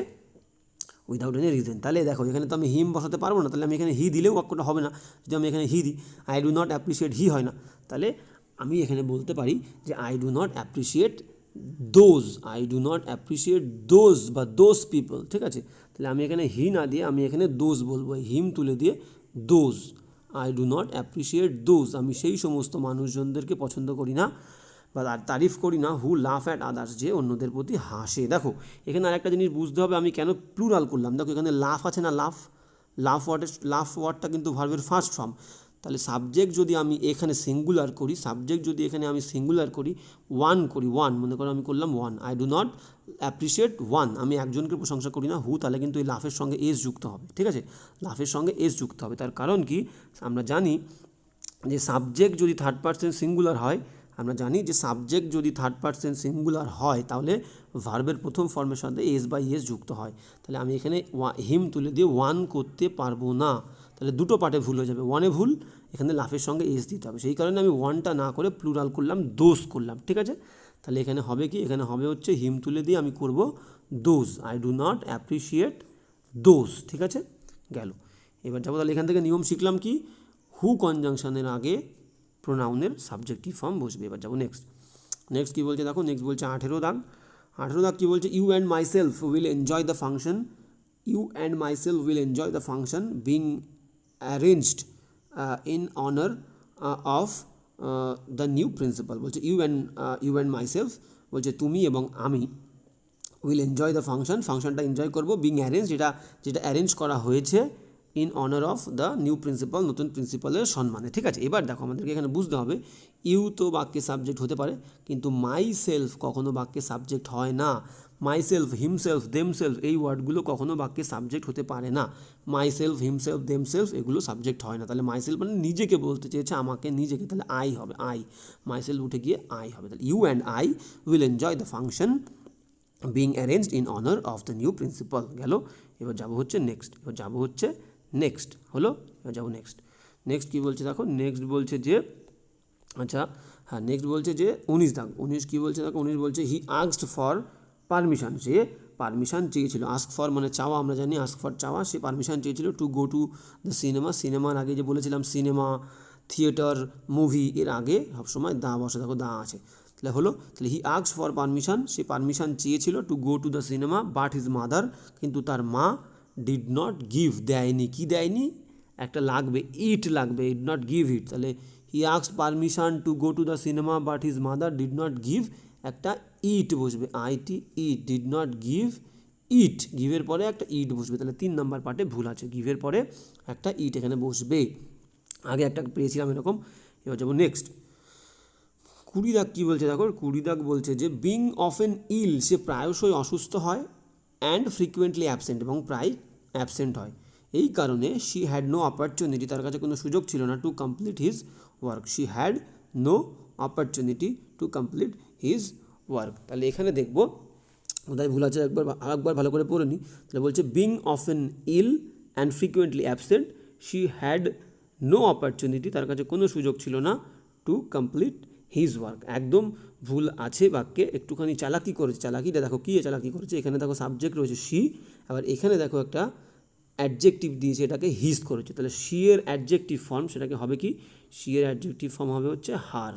উইদাউট এনি রিজন। তাহলে দেখো এখানে তো আমি হিম বসাতে পারবো না, তাহলে আমি এখানে হি দিলেও বাক্যটা হবে না। যদি আমি এখানে হি দিই, আই ডু নট অ্যাপ্রিসিয়েট, হি হয় না। তাহলে আমি এখানে বলতে পারি যে I do not appreciate those, I do not appreciate those বা দোজ পিপল, ঠিক আছে। তাহলে আমি এখানে হি না দিয়ে আমি এখানে দোজ বলবো, হিম তুলে দিয়ে those, I do not appreciate those, আমি সেই সমস্ত মানুষজনদেরকে পছন্দ করি না বা তারিফ করি না, হু লাফ অ্যাট আদার্স, যে অন্যদের প্রতি হাসে। দেখো এখানে আরেকটা জিনিস বুঝতে হবে, আমি কেন প্লুরাল করলাম। দেখো এখানে লাফ আছে না, লাফ ওয়ার্ডটা কিন্তু ভার্বের ফার্স্ট ফর্ম। তাহলে সাবজেক্ট যদি আমি এখানে সিঙ্গুলার করি, সাবজেক্ট যদি এখানে আমি সিঙ্গুলার করি, ওয়ান করি, ওয়ান মনে করো আমি করলাম one, I do not appreciate one, আমি একজনকে প্রশংসা করি না, হু, তাহলে কিন্তু এই লাফের সঙ্গে এস যুক্ত হবে, ঠিক আছে। লাফের সঙ্গে এস যুক্ত হবে। তার কারণ কি? আমরা জানি যে সাবজেক্ট যদি থার্ড পারসন সিঙ্গুলার হয়, আমরা জানি যে সাবজেক্ট যদি থার্ড পারসন সিঙ্গুলার হয় তাহলে ভার্বের প্রথম ফর্মের সাথে এস বাই এস যুক্ত হয়। তাহলে আমি এখানে হিম তুলে দিয়ে ওয়ান করতে পারবো না, তাহলে দুটো পার্টে ভুল হয়ে যাবে। ওয়ানে ভুল, এখানে লাফের সঙ্গে এস দিতে হবে, সেই কারণে আমি ওয়ানটা না করে প্লুরাল করলাম, দোজ করলাম, ঠিক আছে। তাহলে এখানে হবে কি? এখানে হবে হচ্ছে হিম তুলে দিয়ে আমি করব those, I do not appreciate those, ঠিক আছে, গেল। এবার যাবো, তাহলে এখান থেকে নিয়ম শিখলাম কি? হু কনজাংশনের আগে প্রোনাউনের সাবজেক্টিভ ফর্ম বসবে। এবার যাবো নেক্সট কী বলছে দেখো, নেক্সট বলছে 18 দাগ। 18 দাগ কী বলছে? You and myself will enjoy the function, you and myself will enjoy the function being arranged in honour of the new principal. বলছে ইউ অ্যান্ড মাইসেলফ, বলছে তুমি এবং আমি, উইল এনজয় দ্য ফাংশনটা এনজয় করবো, বিং অ্যারেঞ্জ, যেটা অ্যারেঞ্জ করা হয়েছে, in honour of the new principal, নতুন প্রিন্সিপালের সম্মানে, ঠিক আছে। এবার দেখো আমাদেরকে এখানে বুঝতে হবে, ইউ তো বাক্যে সাবজেক্ট হতে পারে, কিন্তু মাই সেলফ কখনো বাক্যে সাবজেক্ট হয় না। মাই সেলফ, হিমসেলফ, দেমসেলফ, এই ওয়ার্ডগুলো কখনো বাক্যে সাবজেক্ট হতে পারে না। মাই সেলফ, হিমসেলফ, দেমসেলফ এগুলো সাবজেক্ট হয় না। তাহলে মাই সেলফ মানে নিজেকে বলতে চেয়েছে, আমাকে, নিজেকে, তাহলে আই হবে, আই, মাই সেলফ উঠে গিয়ে আই হবে। তাহলে you and I will enjoy the function being arranged in honour of the new principal, গেল। এবার যাবো হচ্ছে নেক্সট, হলো। এবার যাবো নেক্সট কী বলছে দেখো, নেক্সট বলছে যে, আচ্ছা হ্যাঁ, নেক্সট বলছে যে 19 দাগ, 19 কী বলছে দেখো, 19 বলছে হি আস্কড ফর পারমিশন, সে পারমিশন চেয়েছিল। আস্ক ফর মানে চাওয়া, আমরা জানি আস্ক ফর চাওয়া, সে পারমিশন চেয়েছিল to go to the cinema, সিনেমার আগে যে বলেছিলাম সিনেমা, থিয়েটার, মুভি, এর আগে সবসময় দা বসে, দেখো দা আছে, তাহলে হলো। তাহলে হি আস্কড ফর পারমিশন, সে পারমিশন চেয়েছিল to go to the cinema, but his mother, কিন্তু তার মা, ডিড নট গিভ, দেয়নি, কি দেয়নি, একটা লাগবে, ইট লাগবে, ডিড নট গিভ ইট। তাহলে he asked permission to go to the cinema but his mother did not give, একটা ইট বসবে, I T, it, did not give it, গিভের পরে একটা ইট বসবে। তাহলে 3 নম্বর পার্টে ভুল আছে, গিভের পরে একটা ইট এখানে বসবে, আগে একটা পেয়েছিলাম এরকম। এবার যাবো নেক্সট 20 দাগ কী বলছে দেখো, 20 দাগ বলছে যে বিং অফেন ইল, সে প্রায়শই অসুস্থ হয়, অ্যান্ড ফ্রিকুয়েন্টলি অ্যাবসেন্ট, এবং প্রায় অ্যাবসেন্ট হয়, এই কারণে শি হ্যাড নো অপরচুনিটি, তার কাছে কোনো সুযোগ ছিল না, to complete his work, she had no opportunity to complete his work. তাহলে এখানে দেখবো কোথায় ভুল আছে, আরেকবার ভালো করে পড়ে নিই। তাহলে বলছে being often ill and frequently absent, she had no opportunity, তার কাছে কোনো সুযোগ ছিল না, টু কমপ্লিট হিজ ওয়ার্ক। একদম ভুল আছে বাক্যে, একটুখানি চালাকি করেছে। চালাকিটা দেখো, কী চালাকি করেছে, এখানে দেখো সাবজেক্ট রয়েছে শি, আবার এখানে দেখো একটা অ্যাডজেক্টিভ দিয়েছে, এটাকে হিজ করেছে। তাহলে শি এর অ্যাডজেক্টিভ ফর্ম সেটাকে হবে কি, শি এর অ্যাডজেক্টিভ ফর্ম হবে হচ্ছে হার,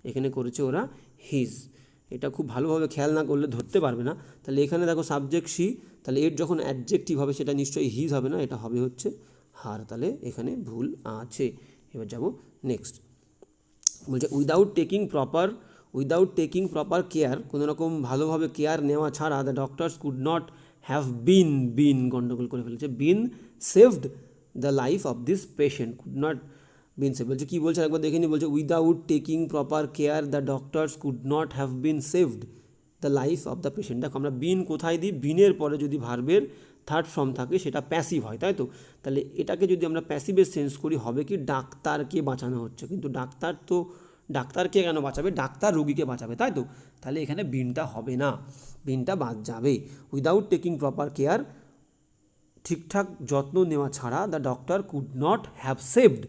এখানে করেছে ওরা হিজ। এটা খুব ভালোভাবে খেয়াল না করলে ধরতে পারবে না। তাহলে এখানে দেখো সাবজেক্ট শি, তাহলে এর যখন অ্যাডজেক্টিভ হবে সেটা নিশ্চয়ই হিজ হবে না, এটা হবে হচ্ছে হার, তাহলে এখানে ভুল আছে। এবার যাব নেক্সট, বলছে without taking proper without taking proper care, কোনো রকম ভালোভাবে কেয়ার নেওয়া ছাড়া the doctors could not have been গন্ডগোল করে ফেলেছে, বিন saved the life of this patient, could not been save বলছে, কী বলছে একবার দেখে নি, বলছে without taking proper care the doctors could not have been saved the life of the patient. দেখো আমরা বিন কোথায় দিই, বিনের পরে যদি ভার্বের থার্ড ফর্ম থাকে সেটা প্যাসিভ হয়, তাই তো, তাহলে এটাকে যদি আমরা প্যাসিভের সেন্স করি হবে কি ডাক্তারকে বাঁচানো হচ্ছে, কিন্তু ডাক্তারকে কেন বাঁচাবে, ডাক্তার রোগীকে বাঁচাবে, তাই তো, তাহলে এখানে বিনটা হবে না, বিনটা বাদ যাবে। উইদাউট টেকিং প্রপার কেয়ার, ঠিকঠাক যত্ন নেওয়া ছাড়া the doctor could not have saved,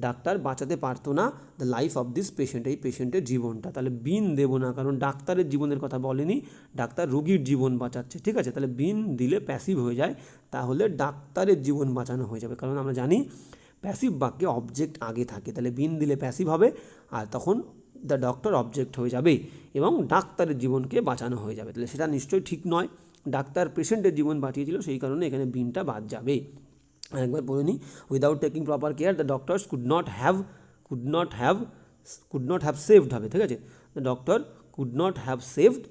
doctor বাঁচাতে পারতো না the life of this patient, এই পেশেন্টের জীবনটা, তাহলে বিন দেবো না, কারণ ডাক্তারের জীবনের কথা বলেনি, ডাক্তার রোগীর জীবন বাঁচাচ্ছে, ঠিক আছে, তাহলে বিন দিলে প্যাসিভ হয়ে যায়, তাহলে ডাক্তারের জীবন বাঁচানো হয়ে যাবে, কারণ আমরা জানি প্যাসিভ বাক্যে অবজেক্ট আগে থাকে, তাহলে বিন দিলে প্যাসিভ হবে, আর তখন দ্য ডক্টর অবজেক্ট হয়ে যাবে এবং ডাক্তারের জীবনকে বাঁচানো হয়ে যাবে, তাহলে সেটা নিশ্চয়ই ঠিক নয়, ডাক্তার পেশেন্টের জীবন বাঁচিয়েছিল, সেই কারণে এখানে বিনটা বাদ যাবে। একবার বলে নিই, without taking proper care the doctors could not have saved হবে, ঠিক আছে, the doctor could not have saved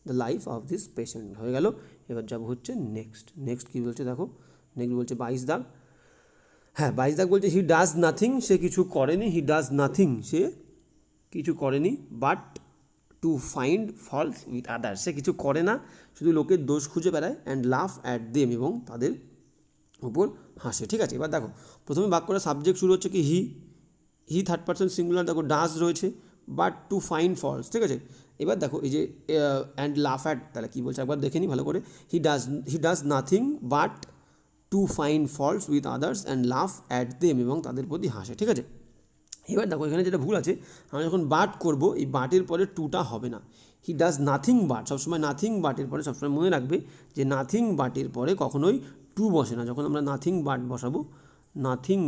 the life of this patient, হয়ে গেল। এবার যাব হচ্ছে নেক্সট কী বলছে দেখো, নেক্সট বলছে 22 দাগ, হ্যাঁ 22 দাগ বলছে হি ডাজ নাথিং, সে কিছু করেনি, হি ডাজ নাথিং, সে কিছু করেনি, but to find fault with others, সে কিছু করে না, শুধু লোকের দোষ খুঁজে বেড়ায়, অ্যান্ড লাফ অ্যাট দেম, এবং তাদের উপর হাসে, ঠিক আছে। এবার দেখো প্রথমে বাক্যটা সাবজেক্ট শুরু হচ্ছে কি হি থার্ড পারসন সিঙ্গুলার, দেখো ডাজ রয়েছে, বাট টু ফাইন্ড ফল্টস, ঠিক আছে। এবার দেখো এই যে অ্যান্ড লাফ অ্যাট, তাহলে কী বলছে একবার দেখে নিই ভালো করে, he does nothing but to find faults with others and লাফ অ্যাট দেম, এবং তাদের প্রতি হাসে, ঠিক আছে। এবার দেখো এখানে যেটা ভুল আছে, আমরা যখন বাট করব এই বাটের পরে টুটা হবে না, হি ডাজ নাথিং বাট, সবসময় নাথিং বাটের পরে সবসময় মনে রাখবে যে নাথিং বাটের পরে কখনোই টু বসে না, যখন আমরা নাথিং বাট বসাবো, নাথিং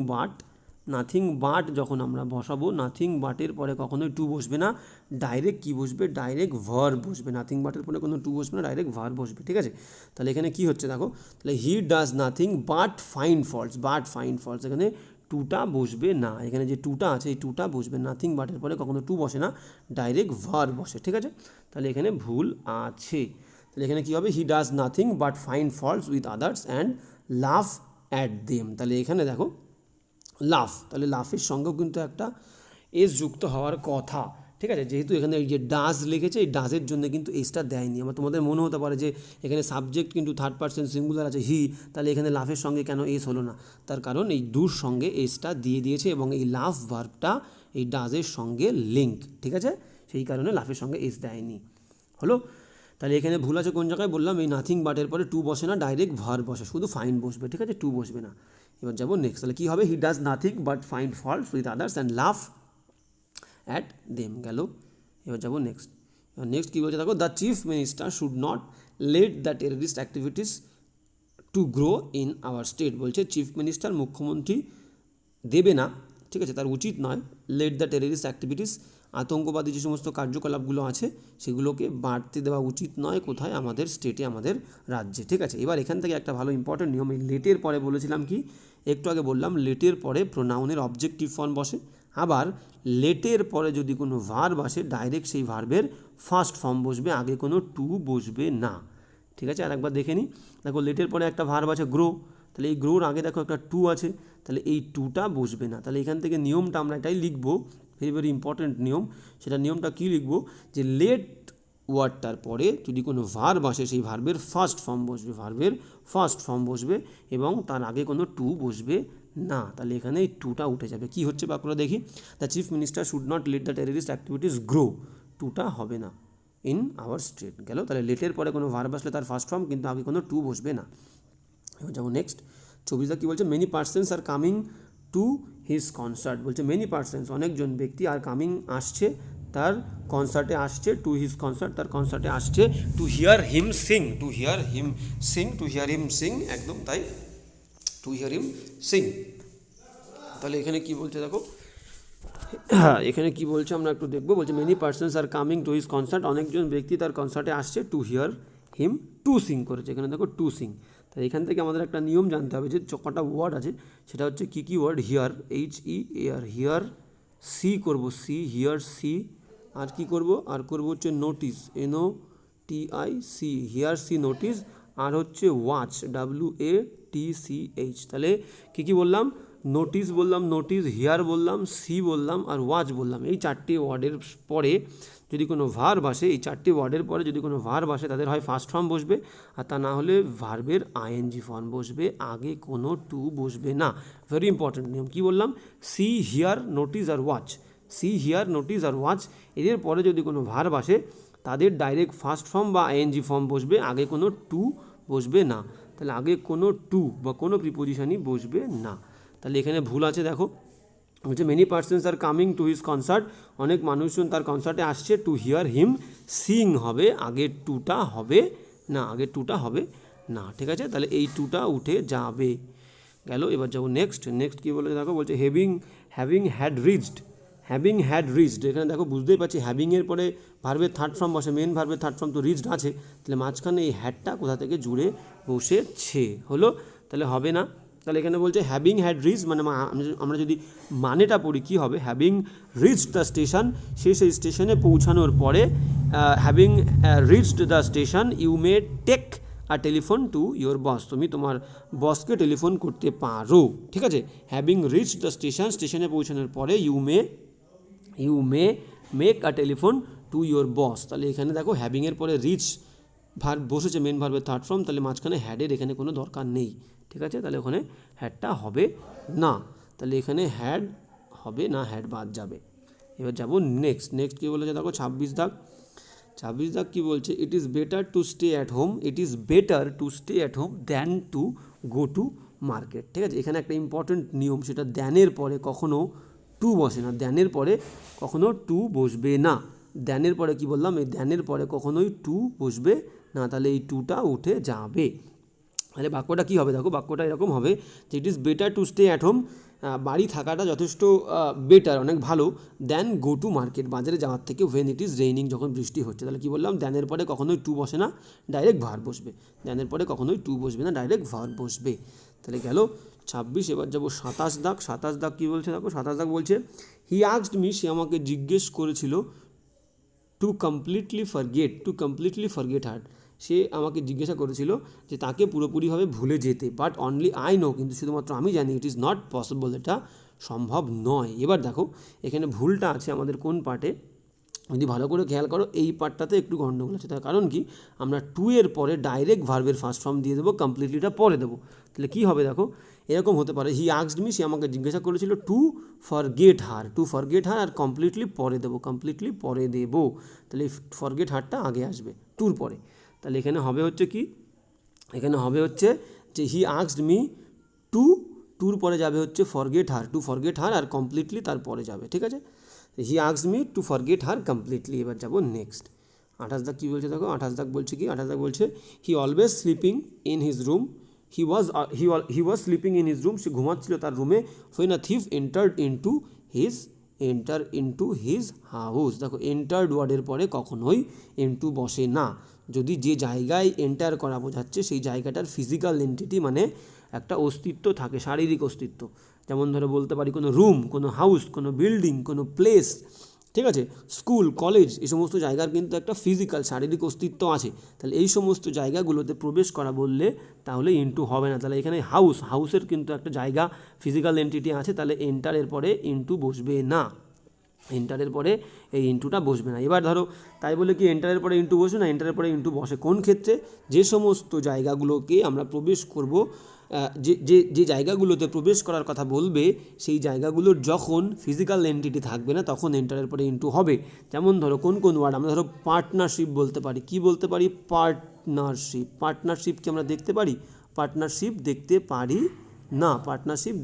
বাট যখন আমরা বসাবো, নাথিং বাটের পরে কখনোই টু বসবে না, ডাইরেক্ট কী বসবে, ডাইরেক্ট ভার্ব বসবে, নাথিং বাটের পরে কোনো টু বসবে না, ডাইরেক্ট ভার্ব বসবে, ঠিক আছে। তাহলে এখানে কী হচ্ছে দেখো, তাহলে he does nothing but find faults, এখানে টুটা বসবে না, এখানে যে টুটা আছে এই টুটা বসবে, নাথিং বাটের পরে কখনো টু বসে না, ডাইরেক্ট ভার্ব বসে, ঠিক আছে, তাহলে এখানে ভুল আছে। তাহলে এখানে কী হবে, he does nothing but find faults with others and লাফ অ্যাট দেম, তাহলে এখানে দেখো লাফ, তাহলে লাফের সঙ্গেও কিন্তু একটা এস যুক্ত হওয়ার কথা, ঠিক আছে, যেহেতু এখানে এই যে ডাজ লিখেছে, এই ডাজের জন্য কিন্তু এসটা দেয়নি, আমার তোমাদের মনে হতে পারে যে এখানে সাবজেক্ট কিন্তু থার্ড পারসন সিঙ্গুলার আছে হি, তাহলে এখানে লাফের সঙ্গে কেন এস হলো না, তার কারণ এই দুর সঙ্গে এসটা দিয়ে দিয়েছে এবং এই লাফ ভার্বটা এই ডাজের সঙ্গে লিঙ্ক, ঠিক আছে, সেই কারণে লাফের সঙ্গে এস দেয়নি, হলো। তাহলে এখানে ভুল আছে কোন জায়গায় বললাম, এই নাথিং বাটের পরে টু বসে না, ডাইরেক্ট ভার্ব বসে, শুধু ফাইন্ড বসবে, ঠিক আছে, টু বসবে না। এবার যাবো নেক্সট, তাহলে কী হবে, he does nothing but find faults with others and লাফ অ্যাট দেম, গেল। এবার যাবো নেক্সট কী বলছে দেখো, the chief minister should not let the terrorist activities to grow in our state, বলছে চিফ মিনিস্টার মুখ্যমন্ত্রী দেবে না, ঠিক আছে, তার উচিত নয়, লেট দ্য টেররিস্ট অ্যাক্টিভিটিস, আতঙ্কবাদী যে সমস্ত কার্যকলাপগুলো আছে সেগুলোকে বাড়তে দেওয়া উচিত নয়, কোথায়, আমাদের স্টেটে, আমাদের রাজ্যে, ঠিক আছে। এবার এখান থেকে একটা ভালো ইম্পর্টেন্ট নিয়ম, এই লেটের পরে বলেছিলাম কি, একটু আগে বললাম লেটের পরে প্রোনাউনের অবজেক্টিভ ফর্ম বসে, আবার লেটের পরে যদি কোনো ভার্ব আসে ডাইরেক্ট সেই ভার্বের ফার্স্ট ফর্ম বসবে, আগে কোনো টু বসবে না, ঠিক আছে। আর একবার দেখে নিই, দেখো লেটের পরে একটা ভার্ব আছে গ্রো, তাহলে এই গ্রোর আগে দেখো একটা টু আছে, তাহলে এই টুটা বসবে না, তাহলে এখান থেকে নিয়মটা আমরা এটাই লিখবো, ভেরি ইম্পর্টেন্ট নিয়ম, সেটা নিয়মটা কী লিখবো, যে লেট ওয়ার্ডটার পরে যদি কোনো ভার্ব আসে সেই ভার্বের ফার্স্ট ফর্ম বসবে, এবং তার আগে কোনো টু বসবে না, তাহলে এখানে এই টুটা উঠে যাবে। কি হচ্ছে বাক্যটা দেখি, the chief minister should not let the terrorist activities grow, টুটা হবে না ইন আওয়ার স্টেট, গেল। তাহলে লেটের পরে কোনো ভার্ব আসলে তার ফার্স্ট ফর্ম, কিন্তু আগে কোনো টু বসবে না। এবার যাবো নেক্সট 24 কী বলছে, many persons are coming to his concert, বলছে মেনি পার্সনস, অনেকজন ব্যক্তি, আর কামিং আসছে, তার কনসার্টে আসছে, টু হিজ কনসার্ট, তার কনসার্টে আসছে, টু হিয়ার হিম সিং, একদম তাই, টু হিয়ার হিম সিং। তাহলে এখানে কি বলছে দেখো, হ্যাঁ এখানে কি বলছে আমরা একটু দেখবো, বলছে many persons are coming to his concert, অনেকজন ব্যক্তি তার কনসার্টে আসছে, to hear him to sing করেছে, এখানে দেখো টু সিং। তাই এখান থেকে আমাদের একটা নিয়ম জানতে হবে যে কটা ওয়ার্ড আছে, সেটা হচ্ছে কী কী word, hear, HEAR, hear see করবো, হিয়ার সি, আর কি করব, আর করব হচ্ছে notice, NOTIC, hear see notice, আর হচ্ছে ওয়াচ, WATCH। তাহলে কী বললাম, নোটিস বললাম, নোটিস, হিয়ার বললাম, সি বললাম, আর ওয়াচ বললাম। এই চারটি ওয়ার্ডের পরে যদি কোনো ভার্ব আসে, এই চারটি ওয়ার্ডের পরে যদি কোনো ভার্ব আসে, তাদের হয় ফার্স্ট ফর্ম বসবে, আর তা না হলে ভার্বের ING ফর্ম বসবে, আগে কোনো টু বসবে না। ভেরি ইম্পর্টেন্ট নিয়ম। কী বললাম, সি, হিয়ার, নোটিস আর ওয়াচ, সি, হিয়ার, নোটিস আর ওয়াচ, এদের পরে যদি কোনো ভার্ব আসে তাদের ডাইরেক্ট ফার্স্ট ফর্ম বা ING ফর্ম বসবে, আগে কোনো টু বসবে না। তাহলে আগে কোনো টু বা কোনো প্রিপোজিশনই বসবে না। তাহলে এখানে ভুল আছে, দেখো বলছে many persons are coming to his concert, অনেক মানুষজন তার কনসার্টে আসছে, টু হিয়ার হিম সিং হবে, আগে টুটা হবে না, আগে টুটা হবে না, ঠিক আছে। তাহলে এই টুটা উঠে যাবে, গেল। এবার যাবো নেক্সট। নেক্সট কী বলে দেখো, বলছে having had reached, having had reached. এখানে দেখো বুঝতেই পারছি হ্যাভিংয়ের পরে ভার্বের থার্ড ফর্ম বসে, মেন ভার্বের থার্ড ফর্ম তো রিচড আছে, তাহলে মাঝখানে এই হ্যাডটা কোথা থেকে জুড়ে বসেছে, হলো, তাহলে হবে না। তাহলে এখানে বলছে হ্যাভিং হ্যাড রিচ, মানে আমরা যদি মানেটা পড়ি কী হবে, হ্যাভিং রিচড দ্য স্টেশন, সে সেই স্টেশনে পৌঁছানোর পরে, having reached the station you may take a telephone to your boss, তুমি তোমার বসকে টেলিফোন করতে পারো, ঠিক আছে। হ্যাভিং রিচড দ্য স্টেশন, স্টেশনে পৌঁছানোর পরে you may make a telephone to your boss. তাহলে এখানে দেখো হ্যাভিংয়ের পরে রিচ ভার্ব বসেছে, মেন ভার্বের থার্ড ফর্ম, তাহলে মাঝখানে হ্যাডের এখানে কোনো দরকার নেই, ঠিক আছে। তাহলে ওখানে হ্যাডটা হবে না, তাহলে এখানে হ্যাড হবে না, হ্যাড বাদ যাবে। এবার যাবো নেক্সট। নেক্সট কী বলেছে দেখো 26 দাগ, 26 দাগ কী বলছে, it is better to stay at home, it is better to stay at home than two go to market, ঠিক আছে। এখানে একটা ইম্পর্টেন্ট নিয়ম, সেটা দ্যানের পরে কখনো টু বসে না, দ্যানের পরে কখনো টু বসবে না। দ্যানের পরে কি বললাম, এই দ্যানের পরে কখনোই টু বসবে না, তাহলে এই টুটা উঠে যাবে। তাহলে বাক্যটা কী হবে দেখো, বাক্যটা এরকম হবে যে it is better to stay at home, বাড়ি থাকাটা যথেষ্ট বেটার, অনেক ভালো, দ্যান গো টু মার্কেট, বাজারে যাওয়ার থেকে, ওয়েন ইট ইজ রেইনিং, যখন বৃষ্টি হচ্ছে। তাহলে কী বললাম, দ্যানের পরে কখনোই টু বসে না, ডাইরেক্ট ভার্ব বসবে, দ্যানের পরে কখনোই টু বসবে না, ডাইরেক্ট ভার্ব বসবে। তাহলে গেল 26। এবার যাবো 27 দাগ। 27 দাগ কী বলছে দেখো, 27 দাগ বলছে হি আস্কড মি, সে আমাকে জিজ্ঞেস করেছিল, টু কমপ্লিটলি ফরগেট হার, সে আমাকে জিজ্ঞাসা করেছিল যে তাকে পুরোপুরিভাবে ভুলে যেতে, বাট অনলি আই নো, কিন্তু শুধুমাত্র আমি জানি, ইট ইজ নট পসিবল, এটা সম্ভব নয়। এবার দেখো এখানে ভুলটা আছে আমাদের কোন পার্টে, যদি ভালো করে খেয়াল করো এই পার্টটাতে একটু গণ্ডগোল আছে। তার কারণ কি, আমরা টু এর পরে ডাইরেক্ট ভার্বের ফার্স্ট ফর্ম দিয়ে দেবো, কমপ্লিটলিটা পরে দেবো। তাহলে কী হবে দেখো, এরকম হতে পারে, হি আস্কড মি, সে আমাকে জিজ্ঞাসা করেছিল, টু ফরগেট হার, আর কমপ্লিটলি পরে দেবো, তাহলে এই ফরগেট হারটা আগে আসবে টুর পরে। তাহলে এখানে হবে হচ্ছে কি, এখানে হবে হচ্ছে যে হি আস্কড মি টুর পরে যাবে হচ্ছে forget her, to forget her, আর কমপ্লিটলি তারপরে যাবে, ঠিক আছে। He asked me to forget her completely. এবার যাবো নেক্সট 28 দাগ কী বলছে দেখো, 28 দাগ বলছে কি, 28 দাগ বলছে he always sleeping in his room, he was sleeping in his room, সে ঘুমাচ্ছিল তার রুমে, when a thief enter into his house. দেখো এন্টার্ড ওয়ার্ডের পরে কখনোই ইনটু বসে না, যদি যে জায়গায় এন্টার করা বোঝাচ্ছে সেই জায়গাটার ফিজিক্যাল এন্টিটি, মানে একটা অস্তিত্ব থাকে, শারীরিক অস্তিত্ব, যেমন ধরে বলতে পারি কোনো রুম, কোনো হাউস, কোনো বিল্ডিং, কোনো প্লেস, ঠিক আছে, স্কুল, কলেজ, এই সমস্ত জায়গার কিন্তু একটা ফিজিক্যাল শারীরিক অস্তিত্ব আছে। তাহলে এই সমস্ত জায়গাগুলোতে প্রবেশ করা বললে তাহলে ইনটু হবে না। তাহলে এখানে হাউসের কিন্তু একটা জায়গা, ফিজিক্যাল এন্টিটি আছে, তাহলে এন্টারের পরে ইনটু বসবে না, এন্টারের পরে এই ইনটুটা বসবে না। এবার ধরো তাই বলে কি এন্টারের পরে ইনটু বসবে না, এন্টারের পরে ইনটু বসে কোন ক্ষেত্রে, যে সমস্ত জায়গাগুলোকে আমরা প্রবেশ করব, যে জায়গাগুলোতে প্রবেশ করার কথা বলবে সেই জায়গাগুলোর যখন ফিজিক্যাল এন্টিটি থাকবে না তখন এন্টারের পরে ইনটু হবে। যেমন ধরো কোন ওয়ার্ড, আমরা ধরো পার্টনারশিপ বলতে পারি, কি বলতে পারি, পার্টনারশিপকে আমরা দেখতে পারি, পার্টনারশিপ দেখতে পারি না, পার্টনারশিপ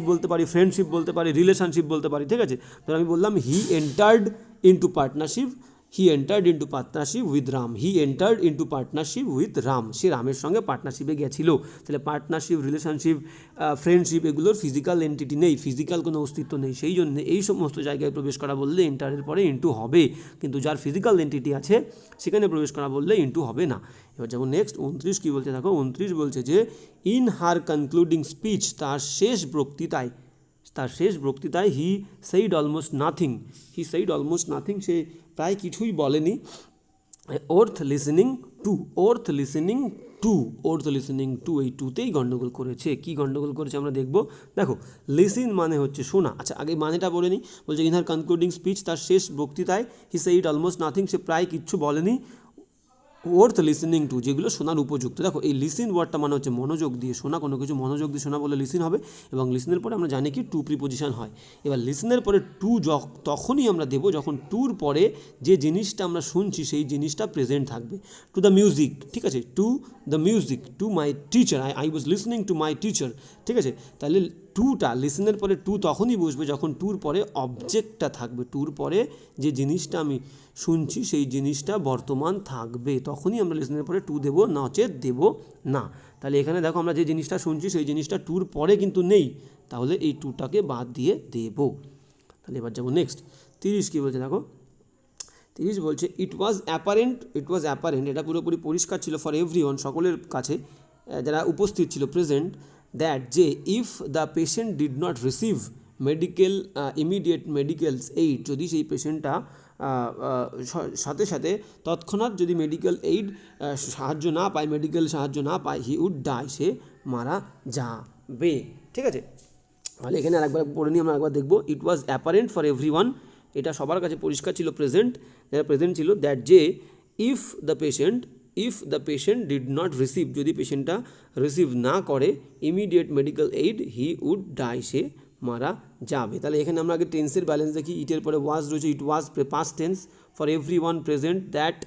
বলতে পারি, ফ্রেন্ডশিপ বলতে পারি, রিলেশনশিপ বলতে পারি, ঠিক আছে। ধর আমি বললাম he entered into partnership with Ram, সে রামের সঙ্গে পার্টনারশিপে গেছিল। তাহলে পার্টনারশিপ, রিলেশনশিপ, ফ্রেন্ডশিপ এগুলোর ফিজিক্যাল এন্টিটি নেই, ফিজিক্যাল কোনো অস্তিত্ব নেই, সেই জন্য এই সমস্ত জায়গায় প্রবেশ করা বললে এন্টারের পরে ইনটু হবে, কিন্তু যার ফিজিক্যাল এন্টিটি আছে সেখানে প্রবেশ করা বললে ইনটু হবে না। এবার যেমন নেক্সট 29 কী বলছে দেখো, 29 বলছে যে ইন হার কনক্লুডিং স্পিচ, তার শেষ বক্তৃতায়, তার শেষ বক্তৃতায় হি সেইড অলমোস্ট নাথিং, সে প্রায় কিছুই বলেনি। ওর্থ লিসেনিং টু এই টুতেই গণ্ডগোল করেছে। কি গণ্ডগোল করেছে আমরা দেখব। দেখো, লিসিন মানে হচ্ছে শোনা। আচ্ছা, আগে মানেটা বলে নিই। বলছে ইন হার কনক্লুডিং স্পিচ, তার শেষ বক্তৃতায় হি সেইড অলমোস্ট নাথিং, সে প্রায় কিচ্ছু বলেনি। ওর্থ লিসেনিং টু, যেগুলো শোনার উপযুক্ত। দেখো, এই লিসিন ওয়ার্ডটা মানে হচ্ছে মনোযোগ দিয়ে শোনা, কোনো কিছু মনোযোগ দিয়ে শোনা বলে লিসিন হবে। এবং লিসনের পরে আমরা জানি কি টু প্রিপোজিশন হয়। এবার লিসনের পরে টু তখনই আমরা দেবো যখন টুর পরে যে জিনিসটা আমরা শুনছি সেই জিনিসটা প্রেজেন্ট থাকবে। টু দ্য মিউজিক, ঠিক আছে, to the music, to my teacher, I was listening to my teacher, ঠিক আছে। তাহলে টুটা লিসনের পরে টু তখনই বসবে যখন টুর পরে অবজেক্টটা থাকবে, টুর পরে যে জিনিসটা আমি শুনছি সেই জিনিসটা বর্তমান থাকবে, তখনই আমরা লিসনের পরে টু দেবো, নচেত দেবো না। তাহলে এখানে দেখো, আমরা যে জিনিসটা শুনছি সেই জিনিসটা টুর পরে কিন্তু নেই, তাহলে এই টুটাকে বাদ দিয়ে দেবো। তাহলে এবার যাবো নেক্সট। 30 কী বলছে দেখো, 30 বলছে ইট ওয়াজ অ্যাপারেন্ট, এটা পুরোপুরি পরিষ্কার ছিল ফর এভরিওয়ান, সকলের কাছে যারা উপস্থিত ছিল, প্রেজেন্ট, দ্যাট যে if the patient did not receive immediate medicals aid, যদি সেই পেশেন্টটা সাথে সাথে তৎক্ষণাৎ যদি মেডিকেল এইড সাহায্য না পায়, মেডিকেল সাহায্য না পায়, হি উড ডাই, সে মারা যাবে, ঠিক আছে। তাহলে এখানে আরেকবার পড়ে নিই, আমরা একবার দেখবো। ইট ওয়াজ অ্যাপারেন্ট ফর এভরিওয়ান, এটা সবার কাছে পরিষ্কার ছিল, যারা প্রেজেন্ট ছিল, দ্যাট যে if the patient did not receive, যদি পেশেন্টটা রিসিভ না করে immediate medical aid, he would die, সে মারা যাবে। তাহলে এখানে আমরা আগে টেন্সের ব্যালেন্স দেখি। ইটের পরে ওয়াজ রয়েছে, it was past tense for everyone present, that